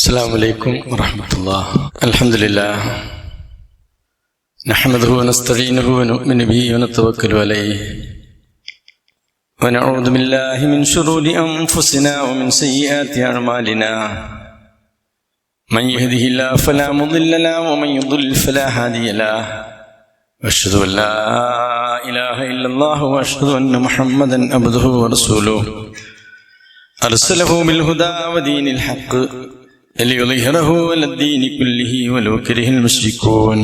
السلام عليكم ورحمة الله. الحمد لله نحمده ونستعينه ونؤمن به ونتوكل عليه ونعوذ بالله من شرور أنفسنا ومن سيئات أعمالنا من يهده الله فلا مضل له ومن يضلل فلا هادي له وأشهد أن لا إله إلا الله وأشهد أن محمدا عبده ورسوله أرسله بالهدى ودين الحق ليظهره على الدين كله ولو كره المشركون.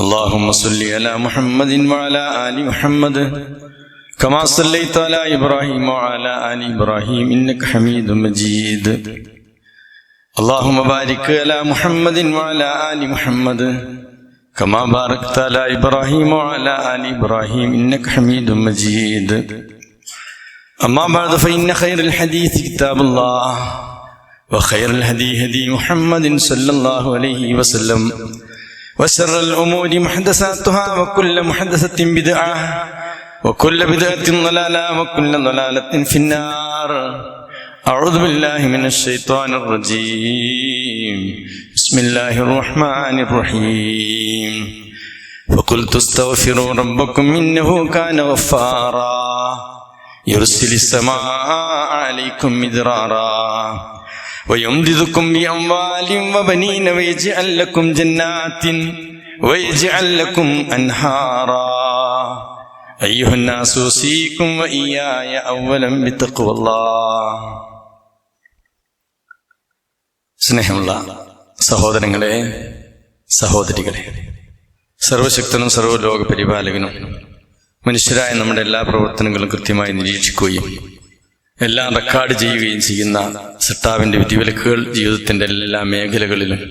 اللهم صل على محمد وعلى آل محمد كما صليت على إبراهيم وعلى آل إبراهيم إنك حميد مجيد. اللهم بارك على محمد وعلى آل محمد كما باركت على إبراهيم وعلى آل إبراهيم إنك حميد مجيد. أما بعد فإن خير الحديث كتاب الله وخير الهدي هدي محمد صلى الله عليه وسلم وشر الأمور محدثاتها وكل محدثة بدعة وكل بدعة ضلالة وكل ضلالة في النار. أعوذ بالله من الشيطان الرجيم. بسم الله الرحمن الرحيم. فقلت استغفروا ربكم إنه كان غفارا يرسل السماء عليكم مدرارا ويمددكم بأموال وبنين ويجعل لكم جنات ويجعل لكم أنهارا. أيها الناس أوصيكم وإياي أولا بتقوى الله. സ്നേഹമുള്ള സഹോദരങ്ങളെ, സഹോദരികളെ, സർവശക്തനും സർവ്വലോക പരിപാലകനും മനുഷ്യരായ നമ്മുടെ എല്ലാ പ്രവർത്തനങ്ങളും കൃത്യമായി നിരീക്ഷിക്കുകയും എല്ലാം റെക്കോർഡ് ചെയ്യുകയും ചെയ്യുന്ന സട്ടാവിന്റെ വിധിവിലക്കുകൾ ജീവിതത്തിന്റെ എല്ലാ മേഖലകളിലും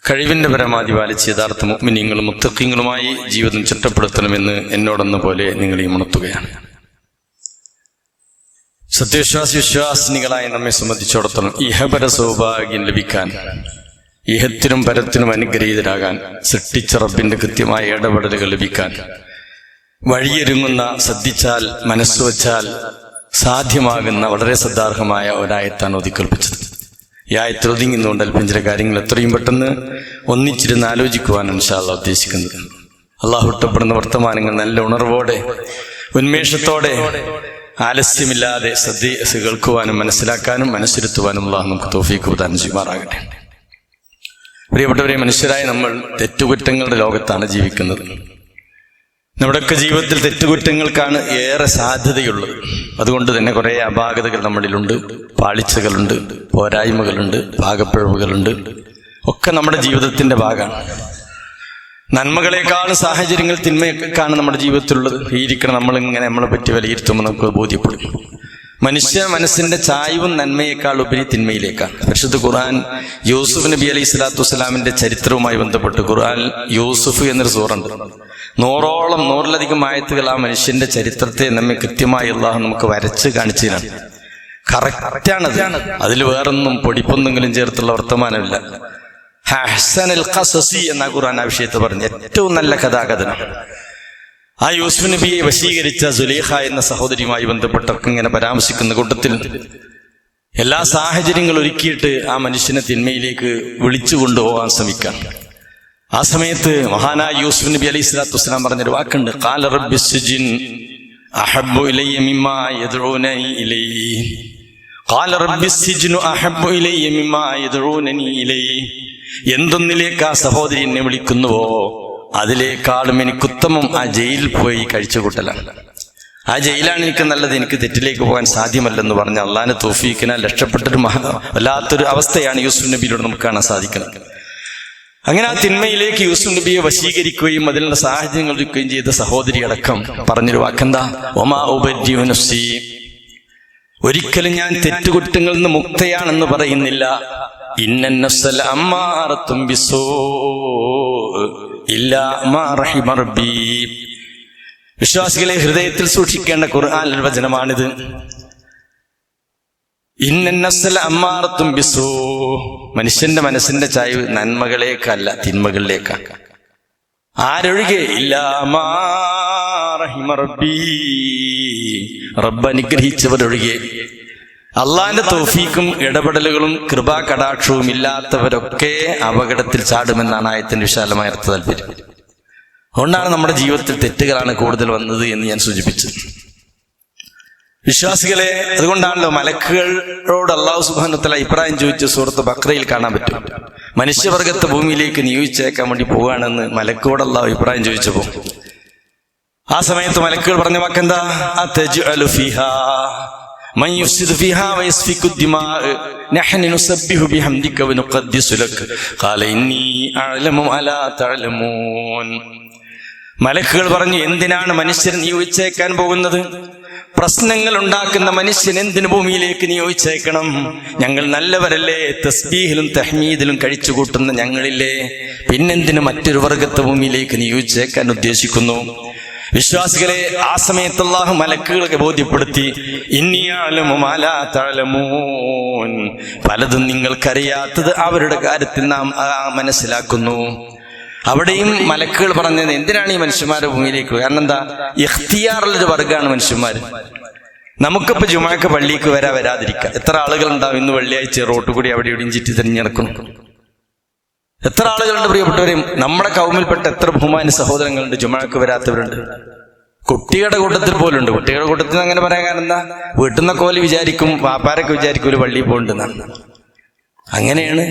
കഴിവിന്റെ പരമാവധി പാലിച്ച് യഥാർത്ഥ മുഅ്മിനീങ്ങളും മുത്തഖീങ്ങളുമായി ജീവിതം ചിട്ടപ്പെടുത്തണമെന്ന് എന്നോടെന്ന പോലെ നിങ്ങളെയും ഉണർത്തുകയാണ്. വിശ്വാസിനികളായി നമ്മെ സംബന്ധിച്ചിടത്തോളം ഇഹപര സൗഭാഗ്യം ലഭിക്കാൻ, ഇഹത്തിനും പരത്തിനും അനുഗ്രഹീതരാകാൻ, സൃഷ്ടിച്ച റബ്ബിന്റെ കൃത്യമായ ഇടപെടലുകൾ ലഭിക്കാൻ വഴിയൊരുങ്ങുന്ന, ശ്രദ്ധിച്ചാൽ മനസ്സുവച്ചാൽ സാധ്യമാകുന്ന വളരെ ശ്രദ്ധാർഹമായ ഒരായത്താണ് ഒതുക്കൽപ്പിച്ചത്. ഈ ആയത്തിൽ ഒതുങ്ങുന്നുകൊണ്ട് അല്പം ചില കാര്യങ്ങൾ എത്രയും പെട്ടെന്ന് ഒന്നിച്ചിരുന്ന് ആലോചിക്കുവാനാണ് ഇൻഷാ അല്ലാഹ് ഉദ്ദേശിക്കുന്നത്. അള്ളാഹു ഇഷ്ടപ്പെടുന്ന വർത്തമാനങ്ങൾ നല്ല ഉണർവോടെ, ഉന്മേഷത്തോടെ, ആലസ്യമില്ലാതെ കേൾക്കുവാനും മനസ്സിലാക്കാനും മനസ്സിരുത്തുവാനും അള്ളാഹു നമുക്ക് തൗഫീഖ് പ്രദാനം ചെയ്യുമാറാകട്ടെ. പ്രിയപ്പെട്ടവരെ, മനുഷ്യരായ നമ്മൾ തെറ്റുകുറ്റങ്ങളുടെ ലോകത്താണ് ജീവിക്കുന്നത്. നമ്മുടെയൊക്കെ ജീവിതത്തിൽ തെറ്റുകുറ്റങ്ങൾക്കാണ് ഏറെ സാധ്യതയുള്ളത്. അതുകൊണ്ട് തന്നെ കുറേ അപാകതകൾ നമ്മളിലുണ്ട്, പാളിച്ചകളുണ്ട്, പോരായ്മകളുണ്ട്, പാകപ്പിഴവുകളുണ്ട്, ഒക്കെ നമ്മുടെ ജീവിതത്തിന്റെ ഭാഗമാണ്. നന്മകളെക്കാളും സാഹചര്യങ്ങൾ തിന്മയൊക്കെയാണ് നമ്മുടെ ജീവിതത്തിലുള്ളത്. ഇരിക്കണം നമ്മളിങ്ങനെ നമ്മളെ പറ്റി വിലയിരുത്തുമ്പോൾ നമുക്ക് ബോധ്യപ്പെടും. മനുഷ്യ മനസ്സിന്റെ ചായ്വും നന്മയേക്കാൾ ഉപരി തിന്മയിലേക്കാണ്. പരിശുദ്ധ ഖുർആൻ യൂസുഫ് നബി അലൈഹി സ്വലാത്തു വസ്സലാമിന്റെ ചരിത്രവുമായി ബന്ധപ്പെട്ട് ഖുർആൻ യൂസുഫ് എന്നൊരു സൂറയുണ്ട്. 100-ലധികം ആയത്തുകൾ ആ മനുഷ്യന്റെ ചരിത്രത്തെ നമ്മെ കൃത്യമായി അല്ലാഹു നമുക്ക് വരച്ച് കാണിച്ചതാണ്. കറക്റ്റാണത്. അതിൽ വേറൊന്നും പൊടിപ്പൊന്നെങ്കിലും ചേർത്തുള്ള വർത്തമാനമില്ല. ഹസനുൽ ഖസസി എന്ന ഖുർആൻ ആ വിഷയത്തെ പറഞ്ഞു. ഏറ്റവും നല്ല കഥാകഥനം. ആ യൂസുഫ് നബിയെ വശീകരിച്ച സുലൈഖ എന്ന സഹോദരിയുമായി ബന്ധപ്പെട്ടൊക്കെ ഇങ്ങനെ പരാമർശിക്കുന്ന കൂട്ടത്തിൽ എല്ലാ സാഹചര്യങ്ങളും ഒരുക്കിയിട്ട് ആ മനുഷ്യനെ തിന്മയിലേക്ക് വിളിച്ചു കൊണ്ടുപോകാൻ ശ്രമിക്കാം. ആ സമയത്ത് മഹാനായ യൂസുഫ് നബി അലൈഹി സ്വലാത്തു വസ്സലാം പറഞ്ഞൊരു വാക്കുണ്ട്. ഖാല റബ്ബി സ്ജിൻ അഹബ്ബു ഇലയ്യ മിമ്മാ യദ്ഊനനി ഇലൈഹി. ഖാല റബ്ബി സ്ജിനു അഹബ്ബു ഇലയ്യ മിമ്മാ യദ്ഊനനി ഇലൈഹി. എന്തൊന്നിലേക്ക് ആ സഹോദരി എന്നെ വിളിക്കുന്നുവോ അതിലേക്കാളും എനിക്കുത്തമം ആ ജയിലിൽ പോയി കഴിച്ചുകൂട്ടലാണ്. ആ ജയിലാണ് എനിക്ക് നല്ലത്. എനിക്ക് തെറ്റിലേക്ക് പോകാൻ സാധ്യമല്ലെന്ന് പറഞ്ഞ അള്ളാഹിന്റെ തൗഫീഖിനാൽ രക്ഷപ്പെട്ടൊരു വല്ലാത്തൊരു അവസ്ഥയാണ് യൂസുഫ് നബിയിലൂടെ നമുക്ക് കാണാൻ സാധിക്കുന്നത്. അങ്ങനെ ആ തിന്മയിലേക്ക് യൂസുഫ് നബിയെ വശീകരിക്കുകയും അതിനുള്ള സാഹചര്യങ്ങൾ ഒരുക്കുകയും ചെയ്ത സഹോദരി അടക്കം പറഞ്ഞൊരു വാക്കെന്താ? വമാ ഉബരിഉ നഫ്സി. ഒരിക്കലും ഞാൻ തെറ്റുകുറ്റങ്ങളിൽ നിന്ന് മുക്തയാണെന്ന് പറയുന്നില്ല. ഇന്നൻ നഫ്സ ലഅമ്മാറത്തും ബിസൂ ഇല്ലാ മാ റഹിമ റബ്ബി. വിശ്വാസികളെ, ഹൃദയത്തിൽ സൂക്ഷിക്കേണ്ട ഖുർആൻ വചനമാണിത്. ഇന്നൻ നഫ്സ ലഅമ്മാറത്തും ബിസൂ. മനുഷ്യന്റെ മനസ്സിന്റെ ചായ്വ് നന്മകളേക്കല്ല തിന്മകളിലേക്കാണ്. ആരൊഴികെ? ഇല്ലാ മാ റഹിമ റബ്ബി. റബ്ബ് അനുഗ്രഹിച്ചവരൊഴികെ. അള്ളാന്റെ തൗഫീക്കും ഇടപെടലുകളും കൃപാ കടാക്ഷവും ഇല്ലാത്തവരൊക്കെ അപകടത്തിൽ ചാടുമെന്നാണ് ആയത്തിന്റെ വിശാലമായ അർത്ഥ താല്പര്യം. അതുകൊണ്ടാണ് നമ്മുടെ ജീവിതത്തിൽ തെറ്റുകളാണ് കൂടുതൽ വന്നത് എന്ന് ഞാൻ സൂചിപ്പിച്ചത്. വിശ്വാസികളെ, അതുകൊണ്ടാണല്ലോ മലക്കുകളോട് അല്ലാഹു സുബ്ഹാനഹു വ തആല അഭിപ്രായം ചോദിച്ച സൂറത്ത് ബഖറയിൽ കാണാൻ പറ്റും. മനുഷ്യവർഗത്തെ ഭൂമിയിലേക്ക് നിയോഗിച്ചേക്കാൻ വേണ്ടി പോവുകയാണെന്ന് മലക്കോട് അല്ലാഹു അഭിപ്രായം ചോദിച്ചപ്പോൾ ആ സമയത്ത് മലക്കുകൾ പറഞ്ഞ വാക്കെന്താ? അതജ്അലു ഫീഹാ മൻ യുഫ്സിദു ഫീഹാ വയസ്ഫികു ദിമാ നഹ്നു നുസബ്ബിഹു ബിഹംദിക വനുഖദ്ദിസു ലക ഖാല ഇന്നി അഅലമു അലാ തഅലമൂൻ. മലക്കുകൾ പറഞ്ഞു, എന്തിനാണ് മനുഷ്യർ നിയോഗിച്ചേക്കാൻ പോകുന്നത്? പ്രശ്നങ്ങൾ ഉണ്ടാക്കുന്ന മനുഷ്യൻ എന്തിനു ഭൂമിയിലേക്ക് നിയോഗിച്ചേക്കണം? ഞങ്ങൾ നല്ലവരല്ലേ, തസ്ബീഹിലും തഹ്മീദിലും കഴിച്ചുകൂട്ടുന്ന ഞങ്ങളില്ലേ, പിന്നെന്തിന് മറ്റൊരു വർഗത്തെ ഭൂമിയിലേക്ക് നിയോഗിച്ചേക്കാൻ ഉദ്ദേശിക്കുന്നു? വിശ്വാസികളെ, ആ സമയത്ത് അല്ലാഹു മലക്കുകളെ ബോധ്യപ്പെടുത്തി, ഇന്നി അഅലമു മാ ലാ തഅലമൂൻ, പലതും നിങ്ങൾക്കറിയാത്തത് അവരുടെ കാര്യത്തിൽ നാം മനസ്സിലാക്കുന്നു. അവിടെയും മലക്കുകൾ പറഞ്ഞത് എന്തിനാണ് ഈ മനുഷ്യന്മാരുടെ ഭൂമിയിലേക്ക്? കാരണം എന്താ? ഇഖ്തിയാറുള്ളൊരു വർഗ്ഗമാണ് മനുഷ്യന്മാർ. നമുക്കിപ്പോ ജുമാക്ക് പള്ളിക്ക് വരാതിരിക്കുക. എത്ര ആളുകളുണ്ടാവും ഇന്ന് വെള്ളിയാഴ്ച റോട്ടിൽ കൂടി അവിടെ ഇവിടെയും ചുറ്റി തിരിഞ്ഞിറക്കുന്നു? എത്ര ആളുകളുണ്ട് പ്രിയപ്പെട്ടവരെയും? നമ്മുടെ കൗമിൽപ്പെട്ട എത്ര ബഹുമാന്യ സഹോദരങ്ങളുണ്ട് ജുമാക്ക് വരാത്തവരുണ്ട്? കുട്ടികളുടെ കൂട്ടത്തിൽ പോലും ഉണ്ട്. കുട്ടികളുടെ കൂട്ടത്തിൽ അങ്ങനെ പറയാൻ കാരണം എന്താ? വീട്ടിൽ നിന്നൊക്കെ പോലെ വിചാരിക്കും, വാപ്പാരൊക്കെ വിചാരിക്കും ഒരു പള്ളിയിൽ പോകണ്ടെന്നാണ്. അങ്ങനെയാണ്.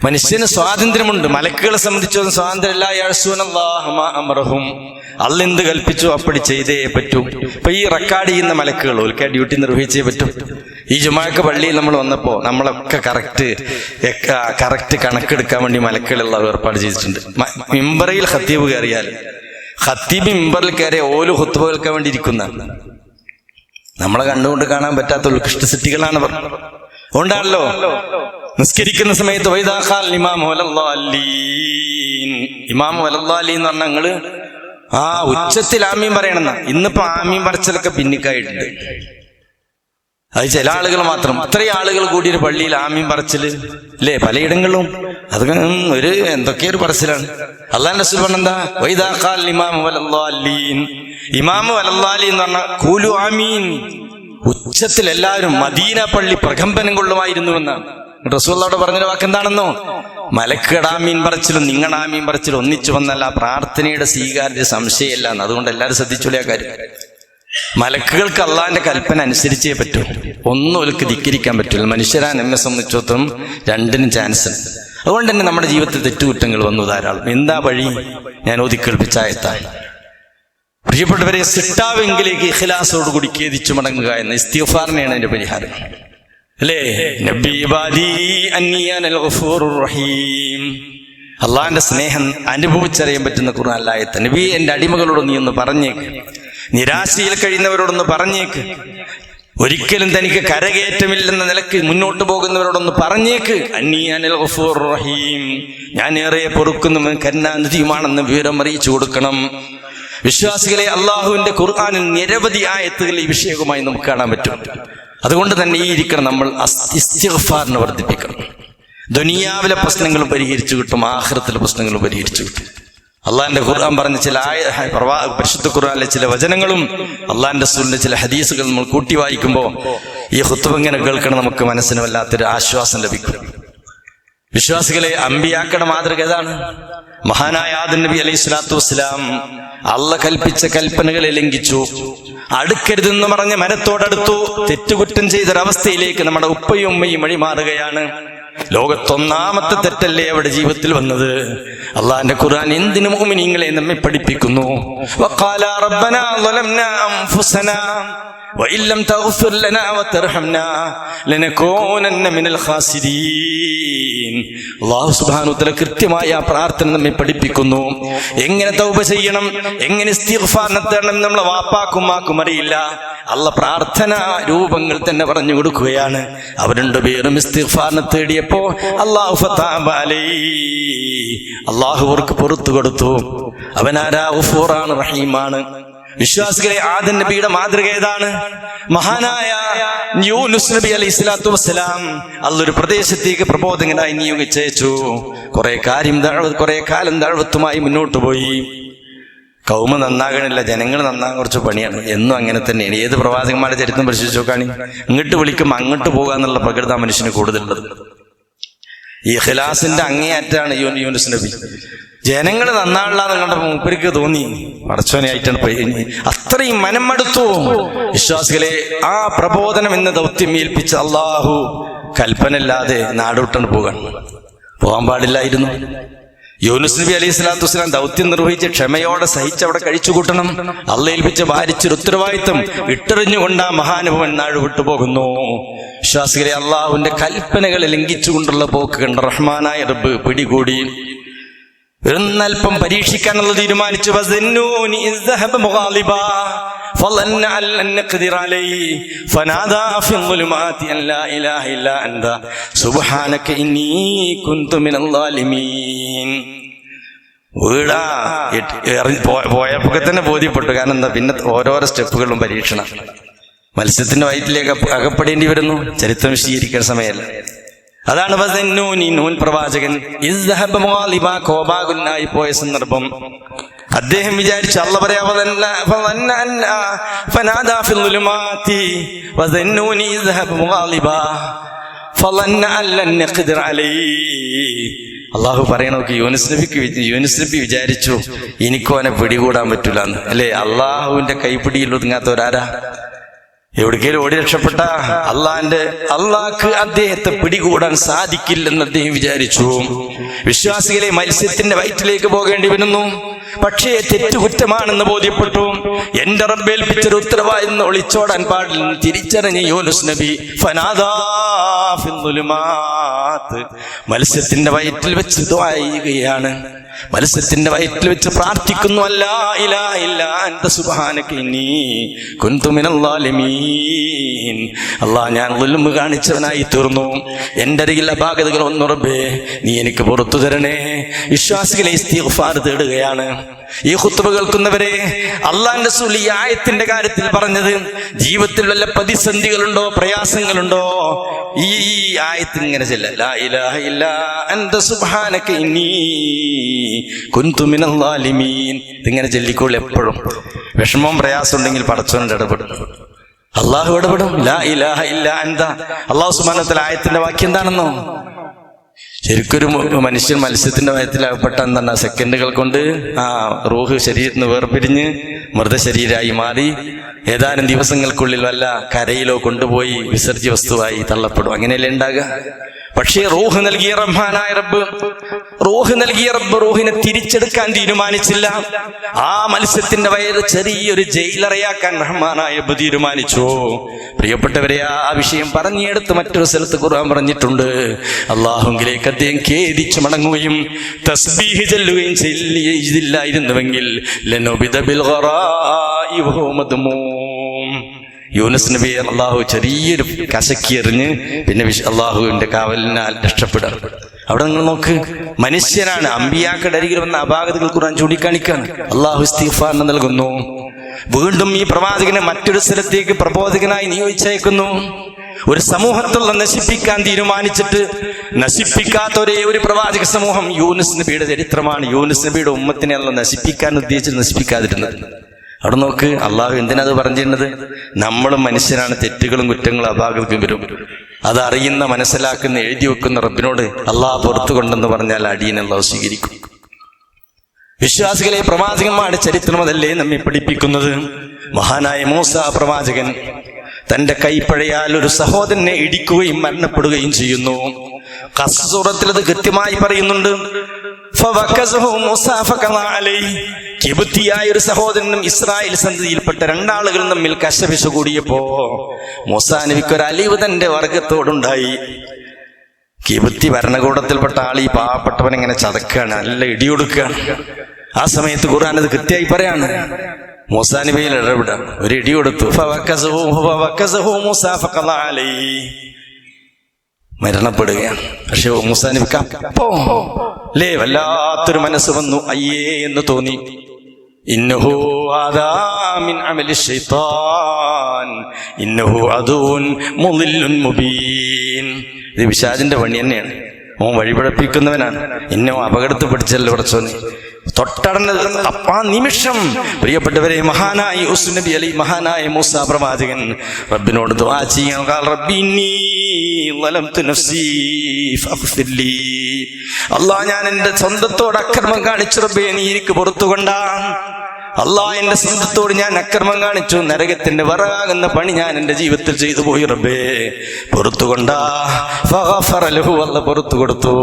മനുഷ്യന് സ്വാതന്ത്ര്യമുണ്ട്. മലക്കുകളെ സംബന്ധിച്ചൊന്നും സ്വാതന്ത്ര്യമില്ല. അള്ളാഹ് എന്ത് കൽപ്പിച്ചു അപ്പടി ചെയ്തേ പറ്റൂ. ഇപ്പൊ ഈ റെക്കോർഡ് ചെയ്യുന്ന മലക്കുകൾ ഓൽക്ക ഡ്യൂട്ടി നിർവഹിച്ചേ പറ്റൂ. ഈ ജുമാക്ക് പള്ളിയിൽ നമ്മൾ വന്നപ്പോ നമ്മളൊക്കെ കറക്റ്റ് കണക്കെടുക്കാൻ വേണ്ടി മലക്കുകളുള്ള ഏർപ്പാട് ചെയ്തിട്ടുണ്ട്. മിമ്പറിൽ ഖത്തീബ് കയറിയാൽ ഖത്തീബ് മിമ്പറിൽ കയറിയ ഓല് ഖുത്ബ കേൾക്കാൻ വേണ്ടി ഇരിക്കുന്ന നമ്മളെ കണ്ടുകൊണ്ട് കാണാൻ പറ്റാത്ത ഉത്കൃഷ്ട സിറ്റികളാണ് പറഞ്ഞത്. അതുകൊണ്ടാണല്ലോ നിസ്കരിക്കുന്ന സമയത്ത് ഇമാം വലല്ലാലീൻ എന്ന് പറഞ്ഞാൽ ഞങ്ങള് ഉച്ചത്തിൽ ആമീൻ പറയണമെന്ന. ഇന്നിപ്പോ ആമീൻ പറച്ചിലൊക്കെ പിന്നിക്കായിട്ടുണ്ട്. അത് ചില ആളുകൾ മാത്രം. ഇത്രയും ആളുകൾ കൂടിയൊരു പള്ളിയിൽ ആമീൻ പറച്ചില് അല്ലേ? പലയിടങ്ങളിലും അതൊക്കെ ഒരു എന്തൊക്കെയൊരു പറച്ചിലാണ്. അല്ലാഹുവിന്റെ റസൂൽ പറഞ്ഞെന്താ? വൈദാ ഖാൽ ഇമാമു വലല്ലാലീൻ, ഇമാമു വലല്ലാലീൻ എന്ന് പറഞ്ഞാൽ ഖൂലു ആമീൻ, ഉച്ചത്തിൽ എല്ലാവരും മദീന പള്ളി പ്രകമ്പനം കൊള്ളുമായിരുന്നുവെന്നാണ് റസൂലുള്ളാഹി പറഞ്ഞ വാക്ക്. എന്താണെന്നോ? മലക്കുകളുടെ ആമീൻ പറച്ചിലും നിങ്ങളുടെ ആമീൻ പറച്ചിലും ഒന്നിച്ചു വന്നല്ല പ്രാർത്ഥനയുടെ സ്വീകാര്യ സംശയമല്ല എന്ന്. അതുകൊണ്ട് എല്ലാവരും ശ്രദ്ധിച്ചോളി ആ കാര്യം. മലക്കുകൾക്ക് അള്ളാഹിന്റെ കൽപ്പന അനുസരിച്ചേ പറ്റൂ. ഒന്നും ഒലുക്ക് ധിക്കരിക്കാൻ പറ്റില്ല. മനുഷ്യരാ നമ്മെ സംബന്ധിച്ചിടത്തോളം രണ്ടിനും ചാൻസ് ഉണ്ട്. അതുകൊണ്ട് തന്നെ നമ്മുടെ ജീവിതത്തിൽ തെറ്റുകുറ്റങ്ങൾ വന്നു ധാരാളം. എന്താ വഴി? ഞാൻ ഓതിക്കേൾപ്പിച്ചായത്താണ്. പ്രിയപ്പെട്ടവരെ, സിട്ടാവെങ്കിലേക്ക് ഇഖ്ലാസോടുകൂടി ഖേദിച്ചു മടങ്ങുക എന്ന ഇസ്തിഗ്ഫാറിനെയാണ് അതിന്റെ പരിഹാരം. അല്ലേ? നബി ഇബാദി അന്നി അനൽ ഗഫൂറുർ റഹീം. അള്ളാഹിന്റെ സ്നേഹം അനുഭവിച്ചറിയാൻ പറ്റുന്ന ഖുർആൻ ആയത്ത്. നബി, എന്റെ അടിമകളോട് നീ ഒന്ന് പറഞ്ഞേക്ക്, നിരാശയിൽ കഴിയുന്നവരോടൊന്ന് പറഞ്ഞേക്ക്, ഒരിക്കലും തനിക്ക് കരകയറ്റമില്ലെന്ന നിലക്ക് മുന്നോട്ട് പോകുന്നവരോടൊന്ന് പറഞ്ഞേക്ക്, അന്നി അനൽ ഗഫൂറുർ റഹീം, ഞാൻ ഏറെ പൊറുക്കുന്നതും കരുണാനിധിയുമാണെന്ന് വിവരം അറിയിച്ചു കൊടുക്കണം. വിശ്വാസികളെ, അള്ളാഹുവിന്റെ ഖുർആനിൽ നിരവധി ആയത്തുകൾ ഈ വിഷയവുമായി നമുക്ക് കാണാൻ പറ്റും. അതുകൊണ്ട് തന്നെ ഈ ഇരിക്കണം നമ്മൾ ഇസ്തിഗ്ഫാറിനെ വർദ്ധിപ്പിക്കണം. ദുനിയാവിലെ പ്രശ്നങ്ങളും പരിഹരിച്ചു കിട്ടും, ആഖിറത്തിലെ പ്രശ്നങ്ങളും പരിഹരിച്ചു കിട്ടും. അള്ളാഹിന്റെ ഖുർആൻ പറഞ്ഞ ചില പരിശുദ്ധ ഖുർആനിലെ ചില വചനങ്ങളും അള്ളാഹിന്റെ റസൂലിന്റെ ചില ഹദീസുകൾ നമ്മൾ കൂട്ടി വായിക്കുമ്പോൾ ഈ ഖുത്ബ ഇങ്ങനെ കേൾക്കണം, നമുക്ക് മനസ്സിന് വല്ലാത്തൊരു ആശ്വാസം ലഭിക്കും. വിശ്വാസികളെ, അമ്പിയാക്കളുടെ മാതൃക ഏതാണ്? മഹാനായ ആദം നബി അലൈഹി സ്വലാത്തു വസ്സലാം അള്ളാഹ് കൽപ്പിച്ച കൽപ്പനകളെ ലംഘിച്ചു. അടുക്കരുതെന്ന് പറഞ്ഞ മരത്തോടടുത്തു. തെറ്റുകുറ്റം ചെയ്തൊരവസ്ഥയിലേക്ക് നമ്മുടെ ഉപ്പയും ഉമ്മയും വഴിമാറുകയാണ്. ലോകത്തൊന്നാമത്തെ തെറ്റല്ലേ അവിടെ ജീവിതത്തിൽ വന്നത്? അള്ളാഹിന്റെ ഖുർആൻ എന്തിനു മുഅ്മിനീങ്ങളെ നമ്മെ പഠിപ്പിക്കുന്നു. വഖാല റബ്ബനാ ളലംനാ അൻഫുസനാ വഇൻ ലം തഗ്ഫിർ ലനാ വതർഹംനാ ലനകൂനന്ന മിനൽ ഖാസിരീൻ. അല്ലാഹു സുബ്ഹാനഹു വ തആല കൃത്യമായ പ്രാർത്ഥന നമ്മെ പഠിപ്പിക്കുന്നു. എങ്ങനെ തൗബ ചെയ്യണം, എങ്ങനെ ഇസ്തിഗ്ഫാർ നടത്തണം നമ്മളെ വാപ്പാക്കും ഉമ്മാക്കും അറിയില്ല. അല്ലാഹ് പ്രാർത്ഥന രൂപങ്ങൾ തന്നെ പറഞ്ഞു കൊടുക്കുകയാണ്. അവർ രണ്ടുപേരും ഇസ്തിഗ്ഫാറിനെ തേടിയപ്പോ അല്ലാഹു ഫതഅബ അലൈഹി, അല്ലാഹു അവർക്ക് പുറത്തു കൊടുത്തു. അവനാരാ? ഗഫൂറാണ്, റഹീമാണ്. വിശ്വാസികളെ, ആദം നബിയുടെ മാതൃക ഏതാണ്? മഹാനായ യൂനുസ് നബി അലൈഹി സ്വലാത്തു വസ്സലാം അള്ളൊരു പ്രദേശത്തേക്ക് പ്രബോധകനായി നിയോഗിച്ചയച്ചു. കുറെ കാലം ദഅവത്തുമായി മുന്നോട്ട് പോയി. കൗമ നന്നാകണില്ല, ജനങ്ങൾ നന്നാകാൻ കുറച്ച് പണിയാണ്. എന്നും അങ്ങനെ തന്നെയാണ്. ഏത് പ്രവാചകന്മാരുടെ ചരിത്രം പരിശോധിച്ച് നോക്കാണ്, ഇങ്ങോട്ട് വിളിക്കുമ്പോൾ അങ്ങോട്ട് പോകുക എന്നുള്ള പ്രകൃത മനുഷ്യന് കൂടുതലുള്ളത്. ഈ ഇഖ്ലാസിന്റെ അങ്ങേയറ്റാണ് യൂനുസ് നബി. ജനങ്ങൾ നന്നാളില്ലാന്ന് കണ്ടപ്പോൾ മൂപ്പർക്ക് തോന്നി പടച്ചോനായിട്ടാണ്. അത്രയും മനമടുത്തു. വിശ്വാസികളെ, ആ പ്രബോധനം എന്ന ദൗത്യം ഏൽപ്പിച്ച അള്ളാഹു കൽപ്പനല്ലാതെ നാടുവിട്ടാണ് പോകാൻ പാടില്ലായിരുന്നു. യൂനുസ് നബി അലൈഹി സ്വലാത്തു വസ്സലാം ദൗത്യം നിർവഹിച്ച് ക്ഷമയോടെ സഹിച്ച് അവിടെ കഴിച്ചു കൂട്ടണം. അള്ളാഹ് ഏൽപ്പിച്ച ഭാരിച്ചൊരു ഉത്തരവാദിത്വം ഇട്ടെറിഞ്ഞുകൊണ്ട് ആ മഹാനുഭവൻ നാട് വിട്ടുപോകുന്നു. വിശ്വാസികളെ, അള്ളാഹുവിന്റെ കൽപ്പനകളെ ലംഘിച്ചുകൊണ്ടുള്ള പോക്ക് കണ്ട റഹ്മാനായ റബ്ബ് പിടികൂടി. ഒരൽപ്പം പരീക്ഷിക്കാനുള്ള തീരുമാനിച്ചു. فظن أن لن نقدر عليه فنادى في الظلمات أن لا إله إلا أنت سبحانك إني كنت من الظالمين. വീടാ പോയപ്പോൾ തന്നെ ബോധ്യപ്പെട്ടു. കാരണം എന്താ, പിന്നെ ഓരോരോ സ്റ്റെപ്പുകളും പരീക്ഷണം. മത്സ്യത്തിന്റെ വയറ്റിലേക്ക് അകപ്പെടേണ്ടി വരുന്നു. ചരിത്രം വിശദീകരിക്കാൻ സമയമല്ല. അതാണ് നൂൻ പ്രവാചകൻ കോപാകുലനായി പോയ സന്ദർഭം. അദ്ദേഹം വിചാരിച്ചു, അള്ള പറയാ അള്ളാഹു പറയണ നോക്കി, യൂനുസ് നബി വിചാരിച്ചു എനിക്കും അവനെ പിടികൂടാൻ പറ്റൂല എന്ന്. അല്ലെ, അള്ളാഹുവിന്റെ കൈപ്പിടിയിൽ ഒതുങ്ങാത്തവരാരാ? എവിടേക്കേലും ഓടി രക്ഷപ്പെട്ട അള്ളാഹ്ക്ക് അദ്ദേഹത്തെ പിടികൂടാൻ സാധിക്കില്ലെന്ന് അദ്ദേഹം വിചാരിച്ചു. വിശ്വാസികളെ, മത്സ്യത്തിന്റെ വയറ്റിലേക്ക് പോകേണ്ടി വരുന്നു. പക്ഷേ തെറ്റുകുറ്റമാണെന്ന് ബോധ്യപ്പെട്ടു. എന്റെ റബ്ബേൽപ്പിച്ചൊരു ഉത്തരവാദിത്വം ഒളിച്ചോടാൻ പാടില്ലെന്ന് തിരിച്ചറിഞ്ഞ യൂനുസ് നബി മത്സ്യത്തിന്റെ വയറ്റിൽ വെച്ച് ദുആ ചെയ്യുകയാണ്. മത്സ്യത്തിന്റെ വയറ്റിൽ വെച്ച് പ്രാർത്ഥിക്കുന്നു, അല്ലാ ഇലാഹ ഇല്ലാ അൻത സുബ്ഹാനക ഇന്നീ കുൻതു മിനൽ ളാലിമീൻ. അല്ലാഹ്, ഞാൻ ദുൽമ് കാണിച്ചവനായി തീർന്നു. എന്റെ അരികിൽ അപാകതകൾ ഒന്നു റബ്ബേ നീ എനിക്ക് പുറത്തു തരണേ. വിശ്വാസികളെ, ഇസ്തിഗ്ഫാർ തേടുകയാണ്. ഈ ഖുത്ബ കേൾക്കുന്നവരെ, അള്ളാഹുവിന്റെ റസൂൽ ഈ ആയത്തിന്റെ കാര്യത്തിൽ പറഞ്ഞത്, ജീവിതത്തിൽ വല്ല പ്രതിസന്ധികളുണ്ടോ, പ്രയാസങ്ങളുണ്ടോ, ഈ ആയത്തിൽ ഇങ്ങനെ ചെല്ല, ലാ ഇലാഹ ഇല്ലാ അൻത സുബ്ഹാനക ഇന്നീ കുൻതു മിനൽ ളാലിമീൻ. ഇതിങ്ങനെ ചൊല്ലിക്കോളൂ. എപ്പോഴും വിഷമവും പ്രയാസം ഉണ്ടെങ്കിൽ പടച്ചവന്റെ ഇടപെടും, അള്ളാഹു ഇടപെടും. ലാ ഇലാഹ ഇല്ലാ അൻത. അള്ളാഹു സുബ്ഹാനഹു വ തആല ആയത്തിന്റെ വാക്യം എന്താണെന്നോ? ശരിക്കൊരു മനുഷ്യൻ മത്സ്യത്തിന്റെ വയറ്റിലകപ്പെട്ട എന്താണ്, സെക്കൻഡുകൾ കൊണ്ട് റൂഹ് ശരീരത്തിൽ നിന്ന് വേർപിരിഞ്ഞ് മൃതശരീരമായി മാറി ഏതാനും ദിവസങ്ങൾക്കുള്ളിൽ വല്ല കരയിലോ കൊണ്ടുപോയി വിസർജ്യ വസ്തുവായി തള്ളപ്പെടും. അങ്ങനെയല്ലേ ഉണ്ടാകുക? പക്ഷേ റൂഹ് നൽകിയ റഹ്മാനായ റബ്ബ്, റൂഹിനെ തിരിച്ചെടുക്കാൻ തീരുമാനിച്ചില്ല. ആ മത്സ്യത്തിന്റെ വയറ് ചെറിയൊരു ജയിലറയാക്കാൻ റഹ്മാനായ റബ്ബ് തീരുമാനിച്ചു. പ്രിയപ്പെട്ടവരെ, ആ വിഷയം പറഞ്ഞെടുത്ത് മറ്റൊരു സ്ഥലത്ത് ഖുർആൻ പറഞ്ഞിട്ടുണ്ട്. അല്ലാഹുവിലേക്ക് അദ്ദേഹം ഖേദിച്ചു മടങ്ങുകയും തസ്ബീഹ് ചൊല്ലുകയും ചെയ്തില്ലായിരുന്നുവെങ്കിൽ ലനുബിദ ബിൽ ഖറാഇ വഹുവ മദ്മൂം. യൂനുസ് നബിയെ അള്ളാഹു ചെറിയൊരു കശക്കി എറിഞ്ഞ് പിന്നെ അള്ളാഹുവിന്റെ കാവലിനാൽ രക്ഷപ്പെടാം. അവിടെ നിങ്ങൾ നോക്ക്, മനുഷ്യനാണ്. അമ്പിയാക്കളുടെ അരികിൽ വന്ന അപാകതകൾ ഖുർആൻ ചൂണ്ടിക്കാണിക്കാണ്. അള്ളാഹു ഇസ്തിഗ്ഫാർ നൽകുന്നു. വീണ്ടും ഈ പ്രവാചകനെ മറ്റൊരു സ്ഥലത്തേക്ക് പ്രബോധകനായി നിയോഗിച്ചയക്കുന്നു. ഒരു സമൂഹത്തുള്ള നശിപ്പിക്കാൻ തീരുമാനിച്ചിട്ട് നശിപ്പിക്കാത്ത ഒരേ ഒരു പ്രവാചക സമൂഹം യൂനുസ് നബിയുടെ ചരിത്രമാണ്. യൂനുസ് നബിയുടെ ഉമ്മത്തിനെ അല്ല നശിപ്പിക്കാൻ ഉദ്ദേശിച്ച് നശിപ്പിക്കാതിരുന്നത്. അവിടെ നോക്ക്, അള്ളാഹു എന്തിനത് പറഞ്ഞിരുന്നത്? നമ്മളും മനുഷ്യരാണ്, തെറ്റുകളും കുറ്റങ്ങളും അപാകതയും വരും. അതറിയുന്ന, മനസ്സിലാക്കുന്ന, എഴുതി വെക്കുന്ന റബ്ബിനോട് അള്ളാഹ് പുറത്തു കൊണ്ടെന്ന് പറഞ്ഞാൽ അടിയനെ അള്ളാഹു സ്വീകരിക്കും. വിശ്വാസികളെ, പ്രവാചകന്മാരുടെ ചരിത്രം അതല്ലേ നമ്മെ പഠിപ്പിക്കുന്നത്. മഹാനായ മൂസ പ്രവാചകൻ തന്റെ കൈപ്പഴയാൽ ഒരു സഹോദരനെ ഇടിക്കുകയും മരണപ്പെടുകയും ചെയ്യുന്നു. ഖസൂറത്തിൽ അത് കൃത്യമായി പറയുന്നുണ്ട്. കിബുത്തിയായ ഒരു സഹോദരനും ഇസ്രായേൽ സന്തതിയിൽപ്പെട്ട രണ്ടാളുകളും തമ്മിൽ കശപിശ കൂടിയപ്പോ മൂസാ നബിക്ക് ഒരു അലിവ് തന്റെ വർഗത്തോടുണ്ടായി. കിബുത്തി ഭരണകൂടത്തിൽപ്പെട്ട ആൾ ഈ പാവപ്പെട്ടവൻ ഇങ്ങനെ ചതക്കാണ്, നല്ല ഇടിയൊടുക്കുകയാണ്. ആ സമയത്ത് ഖുർആൻ അത് കൃത്യമായി പറയാണ്. മൂസാ നബിയിൽ ഇടപെടാം, ഒരു ഇടി കൊടുത്തു. മരണപ്പെടുകയാണ്. പക്ഷെ മൂസാ നബിക്ക് അപ്പോ വല്ലാത്തൊരു മനസ്സ് വന്നു, അയ്യേ എന്ന് തോന്നി. ഇന്നഹു ആദാ മിൻ അമലി ശൈത്താൻ ഇന്നഹു അദുൻ മുളില്ലുൻ മുബീൻ. ഇത് പിശാചിന്റെ പണി തന്നെയാണ്. ഓൻ വഴിപഴപ്പിക്കുന്നവനാണ്. എന്നെ അപകടത്തിൽ പിടിച്ചല്ലോ ഉടച്ചോനെ. തൊട്ടടഞ്ഞ ആ നിമിഷം പ്രിയപ്പെട്ടവരെ മഹാനായ യൂസുഫ് നബി അലി, മഹാനായ മൂസാ പ്രവാചകൻ റബ്ബിനോട് ദുആ ചെയ്യാൻ, റബ്ബി ഇന്നി ളലംതു നഫ്സി ഫഗ്ഫിർ ലീ. അല്ലാഹ്, ഞാൻ എൻ്റെ സ്വന്തത്തോട് അക്രമം കാണിച്ചു റബ്ബേ, നീ എനിക്ക് പുറത്തുകൊണ്ടാ. അല്ലാഹ്, എൻ്റെ സ്വന്തത്തോട് ഞാൻ അക്രമം കാണിച്ചു, നരകത്തിന്റെ വറകാകുന്ന പണി ഞാൻ എൻ്റെ ജീവിതത്തിൽ ചെയ്തു പോയി റബ്ബേ, പുറത്തുകൊണ്ടാ. ഫഗഫറ ലഹു, അല്ലാഹ് പുറത്തു കൊടുത്തു.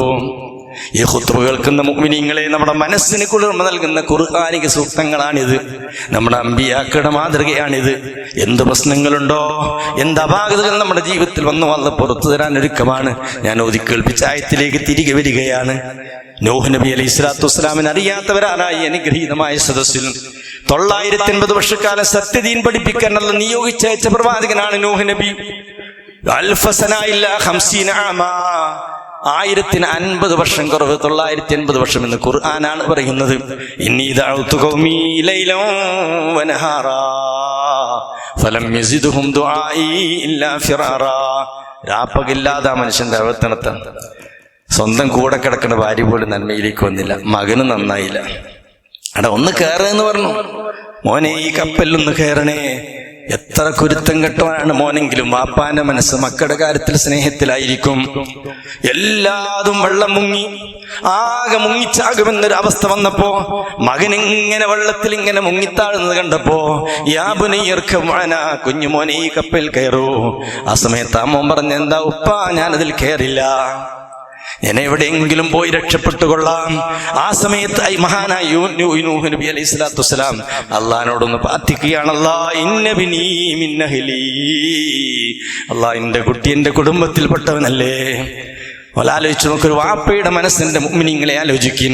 ഈ ഖുത്ബ കേൾക്കുന്ന മുഅ്മിനീങ്ങളെ, നമ്മുടെ മനസ്സിന് കുളിർമ നൽകുന്ന ഖുർആനിക സൂക്തങ്ങളാണിത്. നമ്മുടെ അമ്പിയാക്കളുടെ മാതൃകയാണിത്. എന്ത് പ്രശ്നങ്ങളുണ്ടോ, എന്ത് അപാകതകൾ നമ്മുടെ ജീവിതത്തിൽ വന്നു, അല്ലാഹ് പുറത്തു തരാൻ ഒരുക്കമാണ്. ഞാൻ ഓതി കേൾപ്പിച്ച ആയത്തിലേക്ക് തിരികെ വരികയാണ്. നൂഹ് നബി അലൈഹി സ്വലാത്തു വസ്സലാമിനെ അറിയാത്തവരാനായി അനുഗ്രഹീതമായ സദസ്സിൽ 980 വർഷക്കാലം സത്യദീൻ പഠിപ്പിക്കാൻ അല്ലാഹ് നിയോഗിച്ചയച്ച പ്രവാചകനാണ് നൂഹ് നബി. 1050 വർഷം കുറവ്, 980 വർഷം എന്ന് ഖുർആനാണ് പറയുന്നത്. ഇന്നി ദഅഉതു ഖൗമി ലൈലൻ വനഹാറാ ഫലം യസിദ്ഹും ദുആഇ ഇല്ലാ ഫിറാറാ. രാപ്പകലില്ലാതെ ആ മനുഷ്യന്റെ പ്രവർത്തനത്താണ്. സ്വന്തം കൂടെ കിടക്കുന്ന ഭാര്യ പോലും നന്മയിലേക്ക് വന്നില്ല, മകന് നന്നായില്ല. അവിടെ ഒന്ന് കയറെന്ന് പറഞ്ഞു, മോനെ ഈ കപ്പലിലൊന്ന് കയറണേ. എത്ര കുരുത്തം കെട്ടവനാണ് മോനെങ്കിലും വാപ്പാന്റെ മനസ്സ് മക്കളുടെ കാര്യത്തിൽ സ്നേഹത്തിലായിരിക്കും. എല്ലാതും വെള്ളം മുങ്ങി, ആകെ മുങ്ങിച്ചാകുമെന്നൊരു അവസ്ഥ വന്നപ്പോ മകനിങ്ങനെ വെള്ളത്തിൽ ഇങ്ങനെ മുങ്ങിത്താഴുന്നത് കണ്ടപ്പോ, യാ ബുനയ്യർകം മഅനാ, കുഞ്ഞുമോനെ ഈ കപ്പൽ കയറൂ. ആ സമയത്ത് ആ മോൻ പറഞ്ഞ, എന്താ ഉപ്പ, ഞാനതിൽ കയറില്ല, ഞാൻ എവിടെയെങ്കിലും പോയി രക്ഷപ്പെട്ടുകൊള്ളാം. ആ സമയത്ത് മഹാനായ നൂഹ് നബി അലൈഹി സ്വലാത്തു വസ്സലാം അള്ളാഹിനോടൊന്ന് പ്രാർത്ഥിക്കുകയാണ്, അള്ളാഹ് എന്റെ കുട്ടി എന്റെ കുടുംബത്തിൽപ്പെട്ടവനല്ലേ. ആലോചിച്ചു നോക്കൊരു വാപ്പയുടെ മനസ്സിന്റെ മുഅ്മിനീങ്ങളെ ആലോചിക്കും.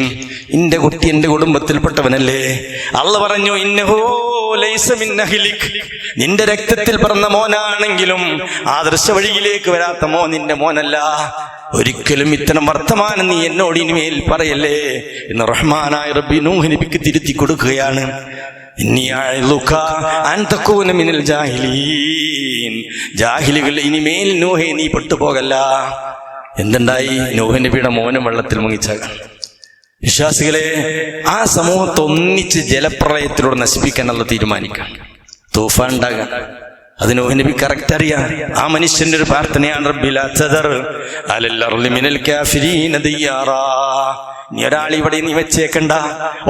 എന്റെ കുട്ടി എന്റെ കുടുംബത്തിൽപ്പെട്ടവനല്ലേ. അള്ളാഹ് പറഞ്ഞു, ഇന്നഹു ലൈസ മിൻ അഹ്ലിക്, നിന്റെ രക്തത്തിൽ പിറന്ന മോനാണെങ്കിലും ആദർശ വഴിയിലേക്ക് വരാത്ത മോൻ നിന്റെ മോനല്ല. ഒരിക്കലും ഇത്തരം വർത്തമാനം നീ എന്നോട് ഇനിമേൽ പറയല്ലേ എന്ന് റഹ്മാനായ റബ്ബി നൂഹ് നബിക്ക് തിരുത്തി കൊടുക്കുകയാണ്. ജാഹിലുകൾ ഇനിമേൽ നൂഹേ നീ പെട്ടുപോകല്ല. എന്തുണ്ടായി? നൂഹ് നബിയുടെ മോനും വെള്ളത്തിൽ മുങ്ങിച്ചാകാം. വിശ്വാസികളെ, ആ സമൂഹത്തെ ഒന്നിച്ച് ജലപ്രളയത്തിലൂടെ നശിപ്പിക്കാനുള്ള തീരുമാനിക്കാം, തൂഫാൻ ഉണ്ടാകാം. അത് നൂഹ് നബി കറക്റ്റ് അറിയാം. ആ മനുഷ്യന്റെ ഒരു പ്രാർത്ഥനയാണ്, റബ്ബിലാ തദർ അലൽ അർളി മിനൽ കാഫിരീന ദിയാറാ. നീ ഒരാൾ ഇവിടെ നീ വെച്ചേക്കണ്ട,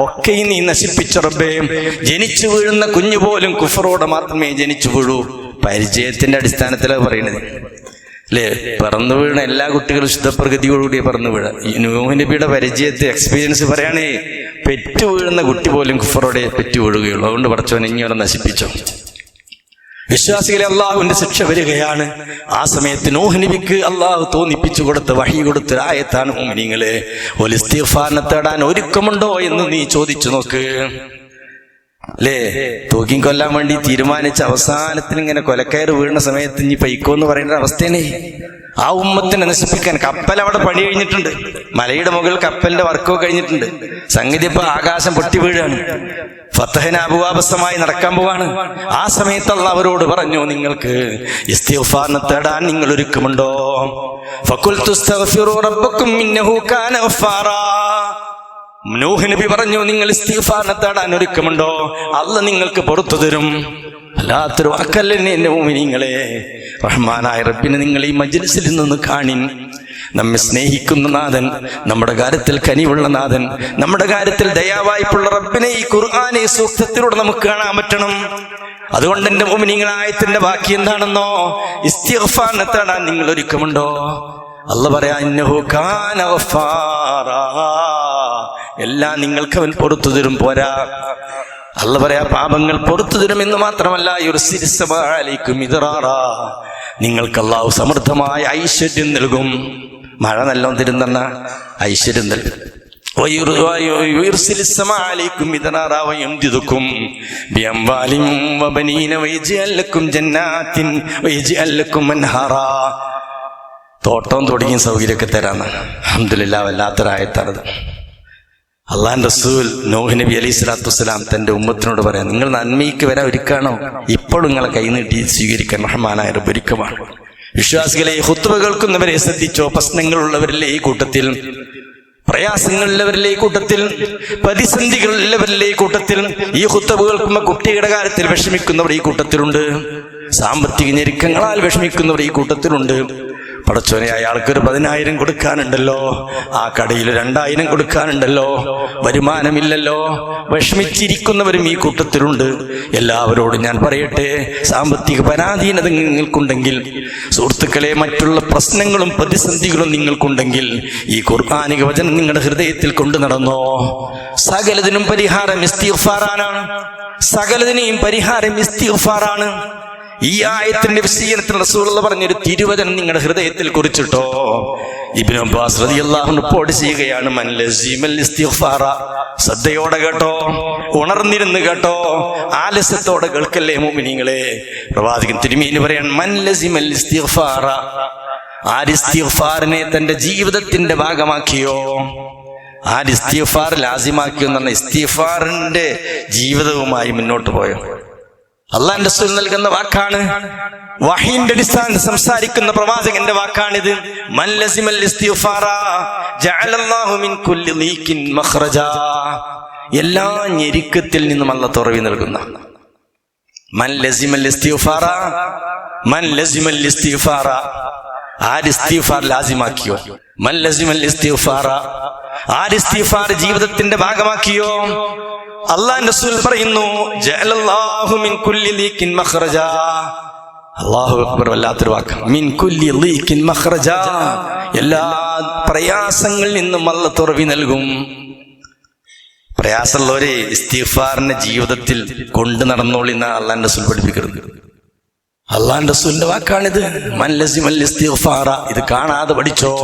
ഒക്കെ നീ നശിപ്പിച്ച റബ്ബേ. ജനിച്ചു വീഴുന്ന കുഞ്ഞു പോലും കുഫറോടെ മാത്രമേ ജനിച്ചു വീഴൂ. പരിചയത്തിന്റെ അടിസ്ഥാനത്തിലാണ് പറയുന്നത്, അല്ലേ? പറന്നു വീണ എല്ലാ കുട്ടികളും ശുദ്ധപ്രകൃതിയോടുകൂടിയ പറന്നു വീഴ. നൂഹ് നബിയുടെ പരിചയത്തെ എക്സ്പീരിയൻസ് പറയാണ്, പെറ്റു വീഴുന്ന കുട്ടി പോലും കുഫറോടെ പെറ്റു വീഴുകയുള്ളൂ. അതുകൊണ്ട് പടച്ചോൻ ഇങ്ങനെ നശിപ്പിച്ചോ. വിശ്വാസികളെ, അള്ളാഹുവിന്റെ ശിക്ഷ വരികയാണ്. ആ സമയത്ത് നൂഹ് നബിക്ക് അള്ളാഹു തോന്നിപ്പിച്ചു കൊടുത്ത വഹി കൊടുത്ത ആയത്താണ് മുഅ്മിനീങ്ങളെ, ഒരു ഇസ്തിഗ്ഫാറിനെ തേടാൻ ഒരുക്കമുണ്ടോ എന്ന് നീ ചോദിച്ചു നോക്ക്. അല്ലേ? തൂക്കി കൊല്ലാൻ വേണ്ടി തീരുമാനിച്ച അവസാനത്തിൽ ഇങ്ങനെ കൊലക്കയറ് വീഴുന്ന സമയത്ത് ഇനി പൈക്കോന്ന് പറയുന്ന അവസ്ഥയാണ്. ആ ഉമ്മത്തിനെ നശിപ്പിക്കാൻ കപ്പൽ അവിടെ പണി കഴിഞ്ഞിട്ടുണ്ട്, മലയുടെ മുകളിൽ കപ്പലിന്റെ വർക്കോ കഴിഞ്ഞിട്ടുണ്ട്. സംഗതി ഇപ്പൊ ആകാശം പൊട്ടി വീഴാണ്, ഫതഹിന് അബുവാബസമായി നടക്കാൻ പോവാണ്. ആ സമയത്ത് അല്ലാഹ് അവരോട് പറഞ്ഞു, നിങ്ങൾക്ക് ഇസ്തിഗ്ഫാറിനെ തേടാൻ നിങ്ങൾ ഒരുക്കമുണ്ടോ? ഫഖുൽതു ഇസ്തഗ്ഫിറൂ റബ്ബക്കും ഇന്നഹു കാന ഗഫാറാ. നൂഹ് നബി പറഞ്ഞു, നിങ്ങൾ ഇസ്തിഗ്ഫാറിനെ തേടാൻ ഒരുക്കമുണ്ടോ? അല്ലാഹ് നിങ്ങൾക്ക് പുറത്തു തരും. അല്ലാത്തൊരു വാക്കല്ലേ എന്റെ മുഅ്മിനീങ്ങളെ. റഹ്മാനായ റബ്ബിനെ നിങ്ങൾ ഈ മജ്ലിസിൽ നിന്ന് കാണിൻ. നമ്മെ സ്നേഹിക്കുന്ന നാഥൻ, നമ്മുടെ കാര്യത്തിൽ കനിവുള്ള നാഥൻ, നമ്മുടെ കാര്യത്തിൽ ദയാവായ്പുള്ള റബ്ബിനെ ഈ ഖുർആൻ ഈ സൂക്തത്തിലൂടെ നമുക്ക് കാണാൻ പറ്റണം. അതുകൊണ്ട് എന്റെ മുഅ്മിനീങ്ങളെ, ആയത്തിന്റെ ബാക്കി എന്താണെന്നോ, ഇസ്തിഗ്ഫാറിനെ തേടാൻ നിങ്ങൾ ഒരുക്കമുണ്ടോ? അല്ലാഹ് പറയാ, ഇന്നഹു കാന ഗഫാറാ, എല്ലാം നിങ്ങൾക്ക് അവൻ പുറത്തു തരും. പോരാ, അല്ലാഹ് പറയാ, പാപങ്ങൾ പുറത്തു തരുമെന്ന് മാത്രമല്ല, യുർസിലിസ് സമാ അലൈക്കും മിദ്റാറാ, നിങ്ങൾക്ക് അല്ലാഹു സമൃദ്ധമായ ഐശ്വര്യം നൽകും. മഴ നല്ലോണം തരുന്ന ഐശ്വര്യം നൽകും. യുർസിലിസ് സമാ അലൈക്കും മിദ്റാറാ വയംദിദുക്കും ബിഅംവാലിൻ വബനീന വയജ്അൽ ലക്കും ജന്നാത്തിൻ വയജ്അൽ ലക്കും അൻഹാറാ. തോട്ടം തുടങ്ങിയ സൗകര്യമൊക്കെ തരാന്നാണ്. അൽഹംദുലില്ലാഹ്, വല്ലാത്തൊരായത്താണത്. അള്ളാഹുവിന്റെ റസൂൽ നൂഹ് നബി അലൈഹി സ്വലാത്തു വസ്സലാം തന്റെ ഉമ്മത്തിനോട് പറയാം, നിങ്ങൾ നന്മയ്ക്ക് വരാൻ ഒരുക്കാണോ? ഇപ്പോഴും നിങ്ങളെ കൈനീട്ടി സ്വീകരിക്കാൻ റഹ്മാനായ റബ്ബ് ഒരുക്കമാണ്. വിശ്വാസികളെ, ഖുത്ബ കേൾക്കുന്നവരെ ശ്രദ്ധിച്ചോ. പ്രശ്നങ്ങളുള്ളവരില്ലേ ഈ കൂട്ടത്തിൽ? പ്രയാസങ്ങളുള്ളവരിലെ കൂട്ടത്തിൽ, പ്രതിസന്ധികളുള്ളവരിലെ കൂട്ടത്തിൽ, ഈ ഖുത്ബ കേൾക്കുമ്പോൾ കുട്ടിയുടെ കാര്യത്തിൽ വിഷമിക്കുന്നവർ ഈ കൂട്ടത്തിലുണ്ട്, സാമ്പത്തിക ഞെരുക്കങ്ങളാൽ വിഷമിക്കുന്നവർ ഈ കൂട്ടത്തിലുണ്ട്. പടച്ചോനെ, അയാൾക്കൊരു 10,000 കൊടുക്കാനുണ്ടല്ലോ, ആ കടയിൽ 2,000 കൊടുക്കാനുണ്ടല്ലോ, വരുമാനമില്ലല്ലോ, വിഷമിച്ചിരിക്കുന്നവരും ഈ കൂട്ടത്തിലുണ്ട്. എല്ലാവരോടും ഞാൻ പറയട്ടെ, സാമ്പത്തിക പരാധീനത നിങ്ങൾക്കുണ്ടെങ്കിൽ, സുഹൃത്തുക്കളെ, മറ്റുള്ള പ്രശ്നങ്ങളും പ്രതിസന്ധികളും നിങ്ങൾക്കുണ്ടെങ്കിൽ, ഈ ഖുർആനിക വചനം നിങ്ങളുടെ ഹൃദയത്തിൽ കൊണ്ടു നടന്നോ. സകലതിനും പരിഹാരം ഇസ്തിഗ്ഫാറാണ്. സകലതിനെയും പരിഹാരം ഇസ്തിഗ്ഫാറാണ്. ഈ ആയത്തിന്റെ വിശദീകരണത്തിൽ റസൂലുള്ളാഹി പറഞ്ഞൊരു തിരുവചനം നിങ്ങളുടെ ഹൃദയത്തിൽ കുറിച്ചിട്ടോ. ഇബ്നു അബ്ബാസ് റളിയല്ലാഹു അൻഹു റിപ്പോർട്ട് ചെയ്യുകയാണ്, മൻ ലസിമൽ ഇസ്തിഗ്ഫാറ. ശ്രദ്ധയോടെ കേട്ടോ, ഉണർന്നിരുന്ന് കേട്ടോ, ആലസ്യത്തോടെ കേൾക്കല്ലേ മുഅ്മിനീങ്ങളെ. പ്രവാചകൻ തിരുമേനി പറയാൻ, മൻ ലസിമൽ ഇസ്തിഗ്ഫാറ. ഇസ്തിഗ്ഫാറിനെ തന്റെ ജീവിതത്തിന്റെ ഭാഗമാക്കിയോ, ഇസ്തിഗ്ഫാർ ലാസിമാക്കിയോ എന്ന് പറഞ്ഞാൽ ഇസ്തിഗ്ഫാറിന്റെ ജീവിതവുമായി മുന്നോട്ട് പോയോ. അല്ലാഹുവിന്റെ റസൂൽ നൽകുന്ന വാക്കാണ്, വഹീന്റെ അടിസ്ഥാനത്തിൽ സംസാരിക്കുന്ന പ്രവാചകന്റെ വാക്കാണിത്. മൻ ലസിമൽ ഇസ്തിഗ്ഫാറ ജഅലല്ലാഹു മിൻ കുല്ലി ലീകിൻ മഖ്റജാ. എല്ലാ ഞെരുക്കത്തിൽ നിന്നും അല്ലാഹു തുറവി നൽകുന്ന. മൻ ലസിമൽ ഇസ്തിഗ്ഫാറ, മൻ ലസിമൽ ഇസ്തിഗ്ഫാറ. ഇസ്തിഗ്ഫാർ ലാസിമാക്കിയോ. മൻ ലസിമൽ ഇസ്തിഗ്ഫാറ. ഇസ്തിഗ്ഫാർ ജീവിതത്തിന്റെ ഭാഗമാക്കിയോ. അല്ലാഹുവിന്റെ റസൂൽ പറയുന്നു, ജഅലല്ലാഹു മിൻ കുല്ലി ലീകിൻ മഖ്റജാ. അല്ലാഹു അക്ബർ, വല്ലാത്തൊരു വാക്ക്. മിൻ കുല്ലി ലീകിൻ മഖ്റജാ. എല്ലാ പ്രയാസങ്ങളിൽ നിന്നും അല്ലാഹു തുറവി നൽകും. പ്രയാസമുള്ളവരെ ഇസ്തിഗ്ഫാറിന്റെ ജീവിതത്തിൽ കൊണ്ടു നടന്നോളിന്ന അല്ലാഹുവിന്റെ റസൂൽ പഠിപ്പിക്കുന്നത്. അല്ലാഹുവിന്റെ റസൂലിന്റെ വാക്കാണിത്. മൻ ലസിമൽ ഇസ്തിഗ്ഫാറ. ഇത് കാണാതെ പഠിച്ചോ.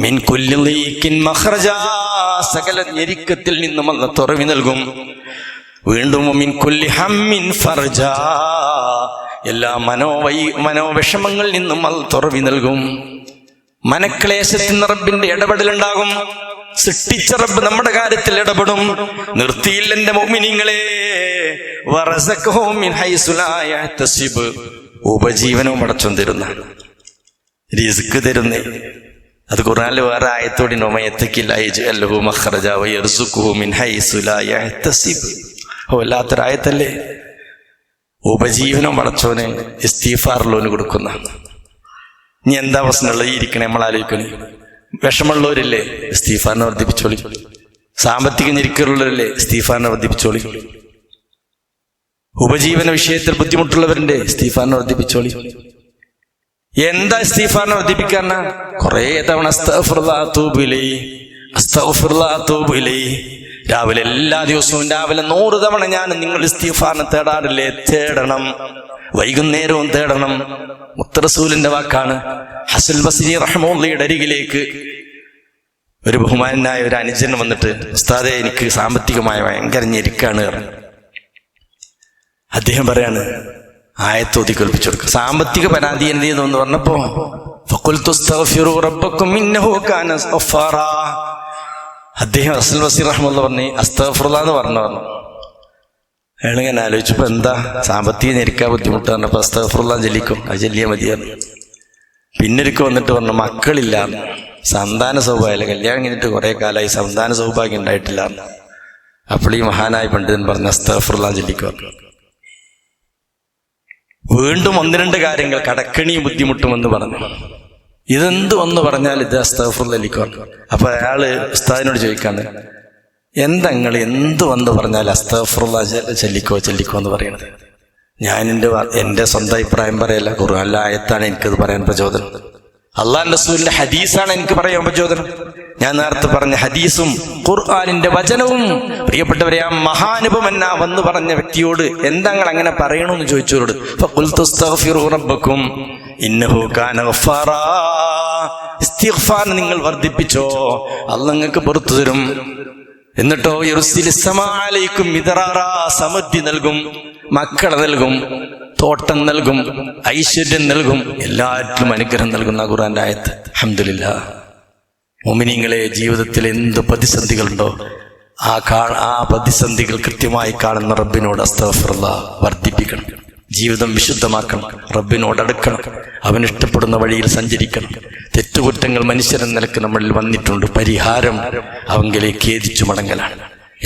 മിൻ കുല്ലി ലീകിൻ മഖ്റജാ. സകല ഞെരുക്കത്തിൽ നിന്നും അല്ലാഹു തുറവി നൽകും. വീണ്ടും മിൻ കുല്ലി ഹമ്മിൻ ഫർജാ. എല്ലാ മനോവിഷമങ്ങളിൽ നിന്നും അല്ലാഹു തുറവി നൽകും. മനക്ലേശത്തിൽ റബ്ബിന്റെ ഇടപെടലുണ്ടാകും. സൃഷ്ടിച്ച റബ്ബ് നമ്മുടെ കാര്യത്തിൽ ഇടപെടും. നിർത്തിയില്ല എന്റെ മുഅ്മിനീങ്ങളെ. വറസഖഹു മിൻ ഹൈസു ലാ യഹ്തസിബ്. ഉപജീവനവും പടച്ചോൻ തരുന്ന, റിസ്ക് തരുന്നേ. അത് ഖുർആനിൽ വേറെ ആയത്തോടെ വല്ലാത്തൊരായത്തല്ലേ. ഉപജീവനം പടച്ചോനെ ഇസ്തിഗ്ഫാർ ലോന് കൊടുക്കുന്ന. ഇനി എന്താ പ്രശ്നമുള്ളത്? ഇരിക്കണേ, നമ്മൾ ആലോചിക്കണേ. വിഷമുള്ളവരില്ലേ, ഇസ്തിഗ്ഫാറിനെ വർദ്ധിപ്പിച്ചോളി. സാമ്പത്തിക ഞെരുക്കലുള്ളവരില്ലേ, ഇസ്തിഗ്ഫാറിനെ വർദ്ധിപ്പിച്ചോളി. ഉപജീവന വിഷയത്തിൽ ബുദ്ധിമുട്ടുള്ളവരുടെ ഇസ്തിഗ്ഫാറിനെ വർദ്ധിപ്പിച്ചോളി. എന്താ ഇസ്തിഗ്ഫാറിനെ വർദ്ധിപ്പിക്കാൻ? കുറെ തവണ അസ്തഗ്ഫിറുല്ലാഹ് തൂബു ഇലൈഹി, അസ്തഗ്ഫിറുല്ലാഹ് തൂബു ഇലൈഹി. രാവിലെ എല്ലാ ദിവസവും രാവിലെ 100 തവണ ഞാൻ നിങ്ങൾ ഇസ്തിഗ്ഫാറിനെ തേടാറില്ലേ? തേടണം. വൈകുന്നേരവും തേടണം. മുത്തറസൂലിന്റെ വാക്കാണ്. ഹസൻ ബസ്രി റഹ്മത്തുള്ളാഹിയുടെ അരികിലേക്ക് ഒരു ബഹുമാനായ ഒരു അനുജൻ വന്നിട്ട്, ഉസ്താദേ, എനിക്ക് സാമ്പത്തികമായ ഭയങ്കര ഞെരുക്കാണ്. അദ്ദേഹം പറയാണ്, ആയത്തോതി കേൾപ്പിച്ചു കൊടുക്കുക. സാമ്പത്തിക പരാധീനത എന്ന് പറഞ്ഞപ്പോ അദ്ദേഹം ഹസൻ ബസ്രി റഹ്മത്തുള്ളാഹി പറഞ്ഞു, അസ്തഗ്ഫിറുല്ലാഹ് എന്ന് പറഞ്ഞു. അയാൾ ഇങ്ങനെ ആലോചിച്ചപ്പോ, എന്താ സാമ്പത്തിക ഞെരുക്കാൻ ബുദ്ധിമുട്ട് പറഞ്ഞപ്പോ അസ്തഗ്ഫിറുല്ലാഹ് ചൊല്ലിക്കും, അത് ചൊല്ലിയാൽ മതിയാണ്. പിന്നൊരിക്കൽ വന്നിട്ട് പറഞ്ഞു, മക്കളില്ല, സന്താന സൗഭാഗ്യമില്ല, കല്യാണം കഴിഞ്ഞിട്ട് കുറെ കാലമായി സന്താന സൗഭാഗ്യം ഉണ്ടായിട്ടില്ല. അപ്പോൾ ഈ മഹാനായ പണ്ഡിതൻ പറഞ്ഞു, അസ്തഗ്ഫിറുല്ലാഹ് ചൊല്ലിക്കും. വീണ്ടും 1-2 കാര്യങ്ങൾ, കടക്കണിയും ബുദ്ധിമുട്ടുമെന്ന് പറഞ്ഞു. ഇതെന്ത് വന്ന് പറഞ്ഞാൽ ഇത് അസ്തഗ്ഫിറുല്ലാഹ് ചൊല്ലിക്കും. അപ്പൊ അയാള് ഉസ്താദിനോട് ചോദിക്കാണ്, എന്താ നിങ്ങൾ എന്ത് വന്ന് പറഞ്ഞാൽ അസ്തഗ്ഫിറുല്ലാഹ് ചൊല്ലിക്കോ എന്ന് പറയണത്? ഞാൻ എന്റെ സ്വന്തം അഭിപ്രായം പറയല്ല, ഖുർആനിലെ ആയത്താണ് എനിക്കത് പറയാൻ പ്രചോദനം. അല്ലാഹുവിന്റെ റസൂലിന്റെ ഹദീസാണ് എനിക്ക് പറയാൻ പ്രചോദനം. ഞാൻ നേരത്തെ പറഞ്ഞ ഹദീസും ഖുർആനിന്റെ വചനവും. പ്രിയപ്പെട്ടവരെ, ആ മഹാനുഭവൻ വന്ന് പറഞ്ഞ വ്യക്തിയോട് എന്താ നിങ്ങൾ അങ്ങനെ പറയണമെന്ന് ചോദിച്ചവരോട്, ഫഖുൽതു അസ്തഗ്ഫിറു റബ്ബക്കും ഇന്നഹു കാന ഗഫാറാ. ഇസ്തിഗ്ഫാർ നിങ്ങൾ വർദ്ധിപ്പിച്ചോ, അല്ലാഹു നിങ്ങൾക്ക് പുറത്തു തരും. എന്നിട്ടോ യുർസിലിസ് സമാ അലൈക്കും മിദ്റാറാ. സമൃദ്ധി നൽകും, മക്കളെ നൽകും, തോട്ടം നൽകും, ഐശ്വര്യം നൽകും, എല്ലാറ്റിലും അനുഗ്രഹം നൽകുന്ന ഖുർആന്റെ ആയത്ത്. അൽഹംദുലില്ലാഹ്. മുഅ്മിനീങ്ങളെ, ജീവിതത്തിൽ എന്ത് പ്രതിസന്ധികളുണ്ടോ ആ പ്രതിസന്ധികൾ കൃത്യമായി കാണുന്ന റബ്ബിനോട് അസ്തഗ്ഫിറുല്ലാഹ് വർദ്ധിപ്പിക്കണം. ജീവിതം വിശുദ്ധമാക്കണം, റബ്ബിനോടടുക്കണം, അവനിഷ്ടപ്പെടുന്ന വഴിയിൽ സഞ്ചരിക്കണം. തെറ്റുകുറ്റങ്ങൾ മനുഷ്യരെന്ന നിലക്ക് നമ്മളിൽ വന്നിട്ടുണ്ട്. പരിഹാരം അവങ്കിലേക്ക് ഏതിച്ചു മടങ്ങലാണ്.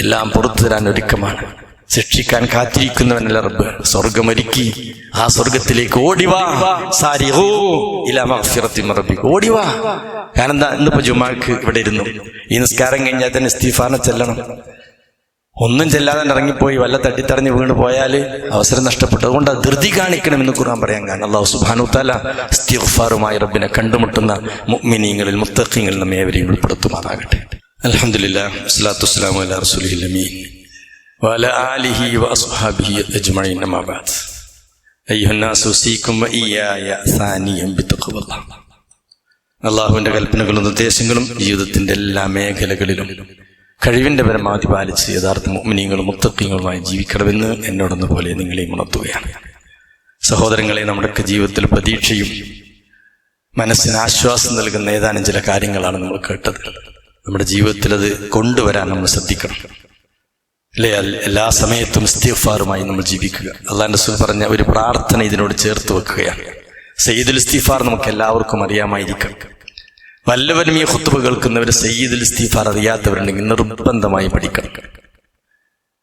എല്ലാം പുറത്തു തരാൻ ഒരുക്കമാണ്. ശിക്ഷിക്കാൻ കാത്തിരിക്കുന്നവനല്ല റബ്ബ്. സ്വർഗമൊരുക്കി ആ സ്വർഗത്തിലേക്ക് ഓടിവാ. സാരിഊ ഇലാ മഗ്ഫിറത്തി മിർ റബ്ബിക്കും. ഓടിവാ. കാരണം എന്താ, ഇന്നിപ്പോ ജുമാക്ക് ഇവിടെ ഇരുന്നു. ഈ നിസ്കാരം കഴിഞ്ഞാൽ തന്നെ ഇസ്തിഗ്ഫാറിനെ ചെല്ലണം. ഒന്നും ചെല്ലാതെ ഇറങ്ങിപ്പോയി വല്ല തട്ടിത്തടഞ്ഞ് വീണ് പോയാൽ അവസരം നഷ്ടപ്പെട്ടു. അതുകൊണ്ട് ധൃതി കാണിക്കണമെന്ന് ഖുർആൻ പറയാൻ കാരണം അല്ലാഹു സുബ്ഹാനഹു തആല ഇസ്തിഗ്ഫാറുമായി റബ്ബിനെ കണ്ടുമുട്ടുന്ന മുഅ്മിനീങ്ങളിൽ മുത്തഖീങ്ങളിൽ നമ്മെ ഏവരെയും ഉൾപ്പെടുത്തുമാറാകട്ടെ. അൽഹംദുലില്ലാഹ് വസ്സലാത്തു വസ്സലാമു അലാ റസൂലിഹിൽ അമീൻ വഅലാ ആലിഹി വഅസ്ഹാബിഹി അജ്മഈൻ. അമ്മാ ബഅദ്. അയ്യുഹന്നാസു ഉസീകും വഇയ്യായ സാനിയം ബിത്തഖ്വല്ലാഹ്. അല്ലാഹുവിന്റെ കൽപ്പനകളും നിർദ്ദേശങ്ങളും ജീവിതത്തിന്റെ എല്ലാ മേഖലകളിലും കഴിവിന്റെ പരമാവധി പാലിച്ച് യഥാർത്ഥ മുഅ്മിനീങ്ങളും മുത്തഖീങ്ങളുമായി ജീവിക്കണമെന്ന് എന്നോടൊന്നു പോലെ നിങ്ങളെയും ഉണർത്തുകയാണ്. സഹോദരങ്ങളെ, നമ്മുടെയൊക്കെ ജീവിതത്തിൽ പ്രതീക്ഷയും മനസ്സിന് ആശ്വാസം നൽകുന്ന ഏതാനും ചില കാര്യങ്ങളാണ് നമ്മൾ കേട്ടത്. നമ്മുടെ ജീവിതത്തിൽ അത് കൊണ്ടുവരാൻ നമ്മൾ ശ്രദ്ധിക്കണം. അല്ലേ? എല്ലാ സമയത്തും ഇസ്തിഗ്ഫാറുമായി നമ്മൾ ജീവിക്കുക. അല്ലാഹുവിന്റെ റസൂൽ പറഞ്ഞ ഒരു പ്രാർത്ഥന ഇതിനോട് ചേർത്ത് വെക്കുകയാണ്. സയ്യിദുൽ ഇസ്തിഗ്ഫാർ നമുക്ക് എല്ലാവർക്കും അറിയാമായിരിക്കും. വല്ലവരും ഈ ഖുത്ബ കേൾക്കുന്നവർ സയ്യിദുൽ ഇസ്തിഗ്ഫാർ അറിയാത്തവരുണ്ടെങ്കിൽ നിർബന്ധമായി പഠിക്കണം.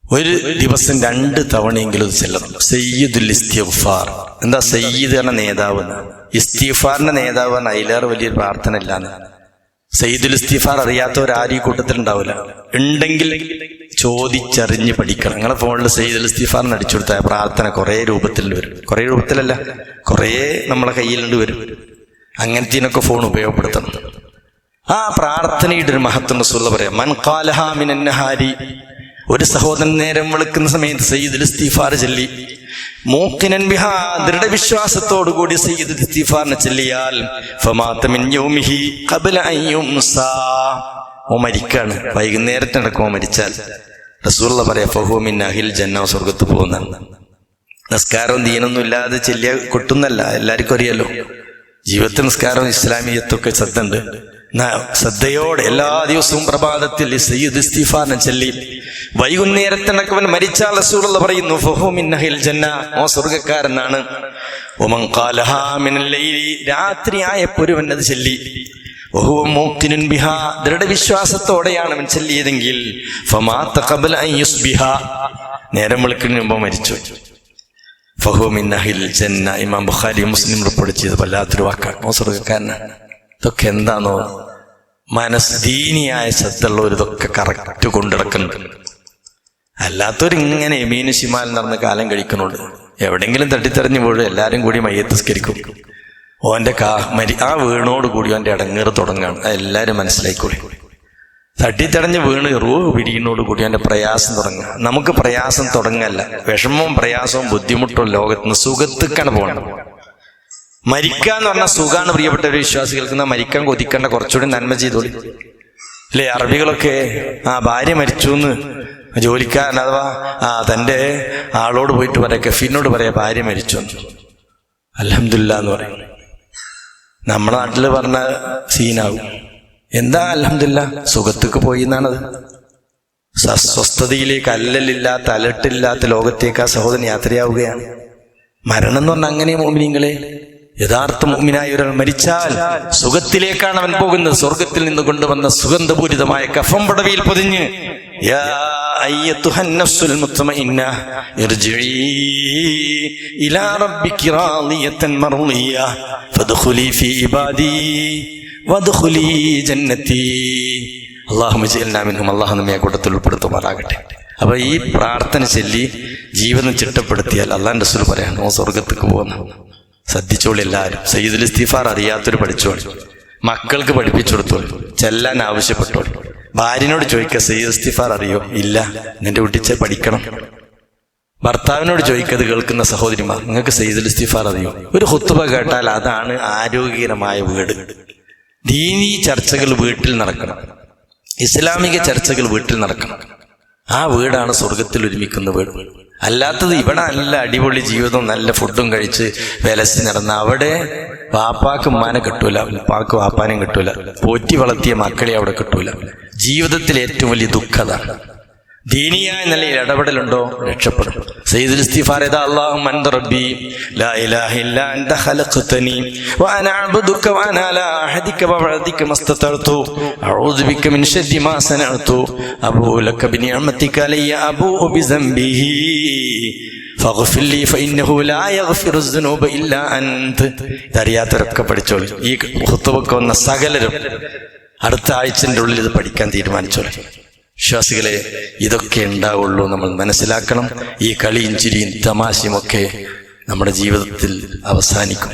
ഒരു ദിവസം 2 തവണയെങ്കിലും ചെല്ലണം. സയ്യിദുൽ ഇസ്തിഗ്ഫാർ. എന്താ സയ്യിദ് എന്ന നേതാവ്? ഇസ്തിഗ്ഫാറിന്റെ നേതാവ് എന്ന അതിലേറെ വലിയൊരു പ്രാർത്ഥന ഇല്ലാന്ന്. സയ്യിദുൽ ഇസ്തിഗ്ഫാർ അറിയാത്തവരാരും ഈ കൂട്ടത്തിലുണ്ടാവില്ല. ഉണ്ടെങ്കിൽ ചോദിച്ചറിഞ്ഞ് പഠിക്കണം. നിങ്ങളെ ഫോണിൽ സയ്യിദുൽ ഇസ്തിഗ്ഫാറിന് അടിച്ചു കൊടുത്താൽ പ്രാർത്ഥന കുറേ രൂപത്തിൽ വരും. കുറേ രൂപത്തിലല്ല, കുറേ നമ്മളെ കയ്യിലുണ്ട് വരും. അങ്ങനത്തേനൊക്കെ ഫോൺ ഉപയോഗപ്പെടുത്തണം. ആ പ്രാർത്ഥനയുടെ ഒരു മഹത്വം റസൂലുള്ളാഹി പറയാം. മൻ ഖാലഹാ മിനൻ നഹാരി. ഒരു സഹോദരൻ നേരം വെളുക്കുന്ന സമയത്ത് സയ്യിദുൽ ഇസ്തിഗ്ഫാർ ചൊല്ലി, മൂഖിനൻ ബിഹാ, ദൃഢവിശ്വാസത്തോടു കൂടി സയ്യിദുൽ ഇസ്തിഗ്ഫാറിനെ ചൊല്ലിയാൽ, ഫമാത മിൻ യൗമിഹി ഖബ്ല അൻ യുംസാ, ഓ മരിക്കാണ്, വൈകുന്നേരത്തിനടക്കം മരിച്ചാൽ റസൂലുള്ളാഹി പറയാം, ഫഹുവ മിൻ അഹ്ലിൽ ജന്ന, സ്വർഗ്ഗത്ത് പോകുന്നതാണ്. നിസ്കാരവും ദീനൊന്നും ഇല്ലാതെ ചെല്ലിയ കൊട്ടുന്നല്ല, എല്ലാവർക്കും അറിയാലോ. ജീവിതത്തിൽ നിസ്കാരവും ഇസ്ലാമിയത്തൊക്കെ ശ്രദ്ധയുണ്ട്. ശ്രദ്ധയോടെ എല്ലാ ദിവസവും പ്രഭാതത്തിൽ സയ്യിദുൽ ഇസ്തിഗ്ഫാറിനെ ചൊല്ലി വൈകുന്നേരത്തിനൊക്കെ മരിച്ചാൽ റസൂലുള്ളാഹി പറയുന്നു, ഫഹു മിൻ അഹ്ലിൽ ജന്ന, ഓ സ്വർഗ്ഗക്കാരനാണ്. വമൻ ഖാലഹാ മിനൽ ലൈലി, രാത്രിയായപ്പോൾ ഒരുവൻ അത് ചൊല്ലി, വഹുവ മൂഖിനുൻ ബിഹാ, ദൃഢവിശ്വാസത്തോടെയാണ് അവൻ ചൊല്ലിയതെങ്കിൽ, ഫമാത ഖബ്ല അൻ യുസ്ബിഹ, നേരം വെളുക്കുന്നതിന് മുമ്പ് മരിച്ചു, ഫഹു മിൻ അഹ്ലിൽ ജന്ന. ഇമാം ബുഖാരി മുസ്ലിം റിപ്പോർട്ട് ചെയ്ത് വല്ലാത്തൊരു വാക്കാണ്, ഓ സ്വർഗ്ഗക്കാരനാണ്. ഇതൊക്കെ എന്താണോ മനസ്ദീനിയായ ശ്രദ്ധയുള്ളവർ ഇതൊക്കെ കറക്റ്റ് കൊണ്ടിടക്കുന്നുണ്ട്. അല്ലാത്തവരിങ്ങനെ യമീന് ശിമാൽ നടന്ന് കാലം കഴിക്കുന്നുണ്ട്. എവിടെയെങ്കിലും തട്ടിത്തെറിഞ്ഞു വീഴും, എല്ലാവരും കൂടി മയ്യത്തസ്കരിക്കും. ഓന്റെ ആ വീണോട് കൂടി ഓന്റെ ഇടങ്ങേറ് തുടങ്ങുകയാണ്. അതെല്ലാവരും മനസ്സിലായിക്കൂടി. തട്ടിത്തടഞ്ഞ് വീണ് റൂഹ് പിരിയുന്നോട് കൂടി അവന്റെ പ്രയാസം തുടങ്ങുക. നമുക്ക് പ്രയാസം തുടങ്ങല്ല, വിഷമവും പ്രയാസവും ബുദ്ധിമുട്ടും ലോകത്തുനിന്ന് സുഖത്തിക്കാണ് പോകണം. മരിക്കാന്ന് പറഞ്ഞാൽ സുഖാണ്. പ്രിയപ്പെട്ട ഒരു വിശ്വാസികൾക്ക് മരിക്കാൻ കൊതിക്കേണ്ട, കുറച്ചുകൂടി നന്മ ചെയ്തോളി. അല്ലേ? അറബികളൊക്കെ ഭാര്യ മരിച്ചു എന്ന് ജോലിക്കാരൻ അഥവാ തൻ്റെ ആളോട് പോയിട്ട് പറയാം, കഫീനോട് പറയാ ഭാര്യ മരിച്ചു എന്ന്, അൽഹംദുലില്ലാ എന്ന് പറയും. നമ്മുടെ നാട്ടിൽ പറഞ്ഞ സീനാവും. എന്താ അൽഹംദുലില്ലാ, സുഖത്തേക്ക് പോയി എന്നാണത്. സ്വസ്ഥതയിലേക്ക്, അല്ലലില്ലാത്ത അലട്ടില്ലാത്ത ലോകത്തേക്ക് ആ സഹോദരൻ യാത്രയാവുകയാണ്. മരണം എന്ന് പറഞ്ഞാൽ അങ്ങനെ മുഅ്മിനീങ്ങളെ, യഥാർത്ഥ മുഅ്മിനായ ഒരാൾ മരിച്ചാൽ സുഖത്തിലേക്കാണ് അവൻ പോകുന്നത്. സ്വർഗത്തിൽ നിന്ന് കൊണ്ടുവന്ന സുഗന്ധപൂരിതമായ കഫം പടവിയിൽ പൊതിഞ്ഞ്, യാ അയ്യത്തുഹൻ നഫ്സുൽ മുത്മഇന്ന ഇർജിഇ ഇലാ റബ്ബികി റാളിയതൻ മർളിയ ഫദ്ഖുലി ഫീ ഇബാദി വദ്ഖുലി ജന്നതി. അല്ലാഹുമ്മ ജഅൽനാ മിൻഹും. അല്ലാഹു നമ്മെ കൂട്ടത്തിൽ ഉൾപ്പെടുത്തുമാറാകട്ടെ. അപ്പൊ ഈ പ്രാർത്ഥന ചൊല്ലി ജീവിതം ചിട്ടപ്പെടുത്തിയാൽ അല്ലാഹുവിന്റെ റസൂൽ പറയാൻ, ഓ സ്വർഗത്തേക്ക് പോകുന്ന. ശ്രദ്ധിച്ചോളി എല്ലാവരും. സയ്യിദുൽ ഇസ്തിഗ്ഫാർ അറിയാത്തൊരു പഠിച്ചോളി, മക്കൾക്ക് പഠിപ്പിച്ചു കൊടുത്തോളി, ചെല്ലാൻ ആവശ്യപ്പെട്ടോളി. ഭാര്യനോട് ചോദിക്കുക, സയ്യിദുൽ ഇസ്തിഗ്ഫാർ അറിയോ? ഇല്ല, നിന്റെ കുട്ടിച്ച പഠിക്കണം. ഭർത്താവിനോട് ചോദിക്കത് കേൾക്കുന്ന സഹോദരിമാർ, നിങ്ങൾക്ക് സയ്യിദുൽ ഇസ്തിഗ്ഫാർ അറിയോ? ഒരു ഖുത്ബ കേട്ടാൽ അതാണ് ആരോഗ്യകരമായ വീട്. ദീനീ ചർച്ചകൾ വീട്ടിൽ നടക്കണം, ഇസ്ലാമിക ചർച്ചകൾ വീട്ടിൽ നടക്കണം. ആ വീടാണ് സ്വർഗത്തിൽ ഒരുമിക്കുന്ന വീട്. അല്ലാത്തത് ഇവിടെ നല്ല അടിപൊളി ജീവിതം, നല്ല ഫുഡും കഴിച്ച് വിലസി നടന്ന അവിടെ വാപ്പാക്ക് ഉമ്മാനെ കിട്ടൂല, ഉപ്പാക്ക് വാപ്പാനെയും കിട്ടൂല, പോറ്റി വളർത്തിയ മക്കളെ അവിടെ കിട്ടൂല. ജീവിതത്തിൽ ഏറ്റവും വലിയ ദുഃഖതാണ്. ദീനിയായ നിലയിൽ ഇടപെടലുണ്ടോ, രക്ഷപ്പെടും. സയ്യിദുൽ ഇസ്തിഗ്ഫാർ ഇദാ അല്ലാഹുമ്മ അൻത റബ്ബി ലാ ഇലാഹ ഇല്ലാ അൻത ഖലഖ്തനി വഅന അഅ്ബുദുക വഅന അലാ അഹദിക വവഅദിക മസ്തതഅതു അഊദു ബിക മിൻ ശർരി മാ സനഅതു അബൂ ലക ബിനിഅമതിക അലയ്യ അബൂ ബിസംബിഹി ഫഗ്ഫിർ ലി ഫഇന്നഹു ലാ യഗ്ഫിറു ദുനൂബ ഇല്ലാ അൻത. ഇതറിയാത്തവരൊക്കെ പഠിച്ചോളൂ. ഈ ഖുത്ബക്ക് വന്ന സകലരും അടുത്ത ആഴ്ചൻ്റെ ഉള്ളിൽ ഇത് പഠിക്കാൻ തീരുമാനിച്ചോളൂ. വിശ്വാസികളെ, ഇതൊക്കെ ഉണ്ടാവുള്ളൂ. നമ്മൾ മനസ്സിലാക്കണം, ഈ കളിയും ചിരിയും തമാശയും ഒക്കെ നമ്മുടെ ജീവിതത്തിൽ അവസാനിക്കും.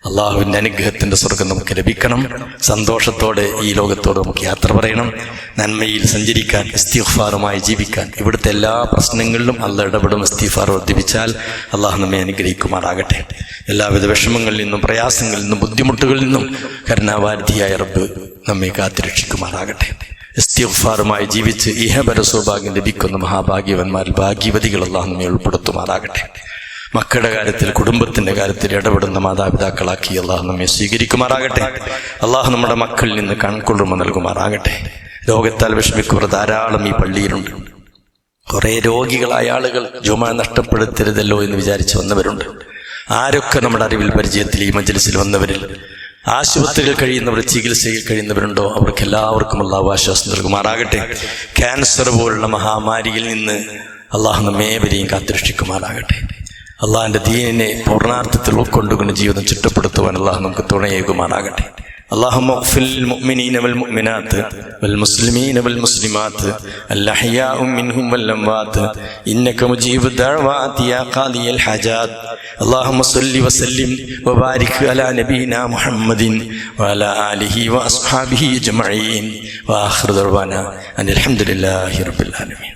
അള്ളാഹുവിൻ്റെ അനുഗ്രഹത്തിൻ്റെ സ്വർഗം നമുക്ക് ലഭിക്കണം. സന്തോഷത്തോടെ ഈ ലോകത്തോട് നമുക്ക് യാത്ര പറയണം. നന്മയിൽ സഞ്ചരിക്കാൻ, ഇസ്തിഗ്ഫാറുമായി ജീവിക്കാൻ. ഇവിടുത്തെ എല്ലാ പ്രശ്നങ്ങളിലും അള്ളാഹ് ഇടപെടും. ഇസ്തിഗ്ഫാർ വർദ്ധിപ്പിച്ചാൽ അള്ളാഹു നമ്മെ അനുഗ്രഹിക്കുമാറാകട്ടെ. എല്ലാവിധ വിഷമങ്ങളിൽ നിന്നും പ്രയാസങ്ങളിൽ നിന്നും ബുദ്ധിമുട്ടുകളിൽ നിന്നും കരുണാവാരിധിയായ റബ്ബ് നമ്മെ കാത്തുരക്ഷിക്കുമാറാകട്ടെ. ഇസ്തിഗ്ഫാറുമായി ജീവിച്ച് ഇഹപര സൗഭാഗ്യം ലഭിക്കുന്ന മഹാഭാഗ്യവന്മാരിൽ ഭാഗ്യവതികൾ അള്ളാഹു നമ്മെ ഉൾപ്പെടുത്തുമാറാകട്ടെ. മക്കളുടെ കാര്യത്തിൽ, കുടുംബത്തിന്റെ കാര്യത്തിൽ ഇടപെടുന്ന മാതാപിതാക്കളാക്കി അള്ളാഹു നമ്മെ സ്വീകരിക്കുമാറാകട്ടെ. അള്ളാഹു നമ്മുടെ മക്കളിൽ നിന്ന് കൺകൊള്ളുമ നൽകുമാറാകട്ടെ. രോഗത്താൽ വിഷമിക്കുന്നവർ ധാരാളം ഈ പള്ളിയിലുണ്ട്. കുറെ രോഗികളായ ആളുകൾ ജുമാ നഷ്ടപ്പെടുത്തരുതല്ലോ എന്ന് വിചാരിച്ച് വന്നവരുണ്ട്. ആരൊക്കെ നമ്മുടെ അറിവിൽ പരിചയത്തിൽ ഈ മജ്ലിസിൽ വന്നവരിൽ ആശുപത്രികൾ കഴിയുന്നവർ, ചികിത്സയിൽ കഴിയുന്നവരുണ്ടോ അവർക്ക് എല്ലാവർക്കും അള്ളാഹു ആശ്വാസം നൽകുമാറാകട്ടെ. ക്യാൻസർ പോലുള്ള മഹാമാരിയിൽ നിന്ന് അള്ളാഹു നമ്മേവരെയും കാത്തുരക്ഷിക്കുമാറാകട്ടെ. അള്ളാഹിന്റെ ദീനിനെ പൂർണ്ണാർത്ഥത്തിൽ ഉൾക്കൊണ്ടുകൊണ്ട് ജീവിതം ചുറ്റപ്പെടുത്തുവാൻ അള്ളാഹു നമുക്ക് തുണയേകുമാറാകട്ടെ. اللهم اغفر للمؤمنين والمؤمنات والمسلمين والمسلمات الأحياء منهم والأموات إنك مجيب الدعوات يا قاضي الحاجات. اللهم صل وسلم وبارك على نبينا محمد وعلى آله وأصحابه أجمعين وآخر دعوانا أن الحمد لله رب العالمين.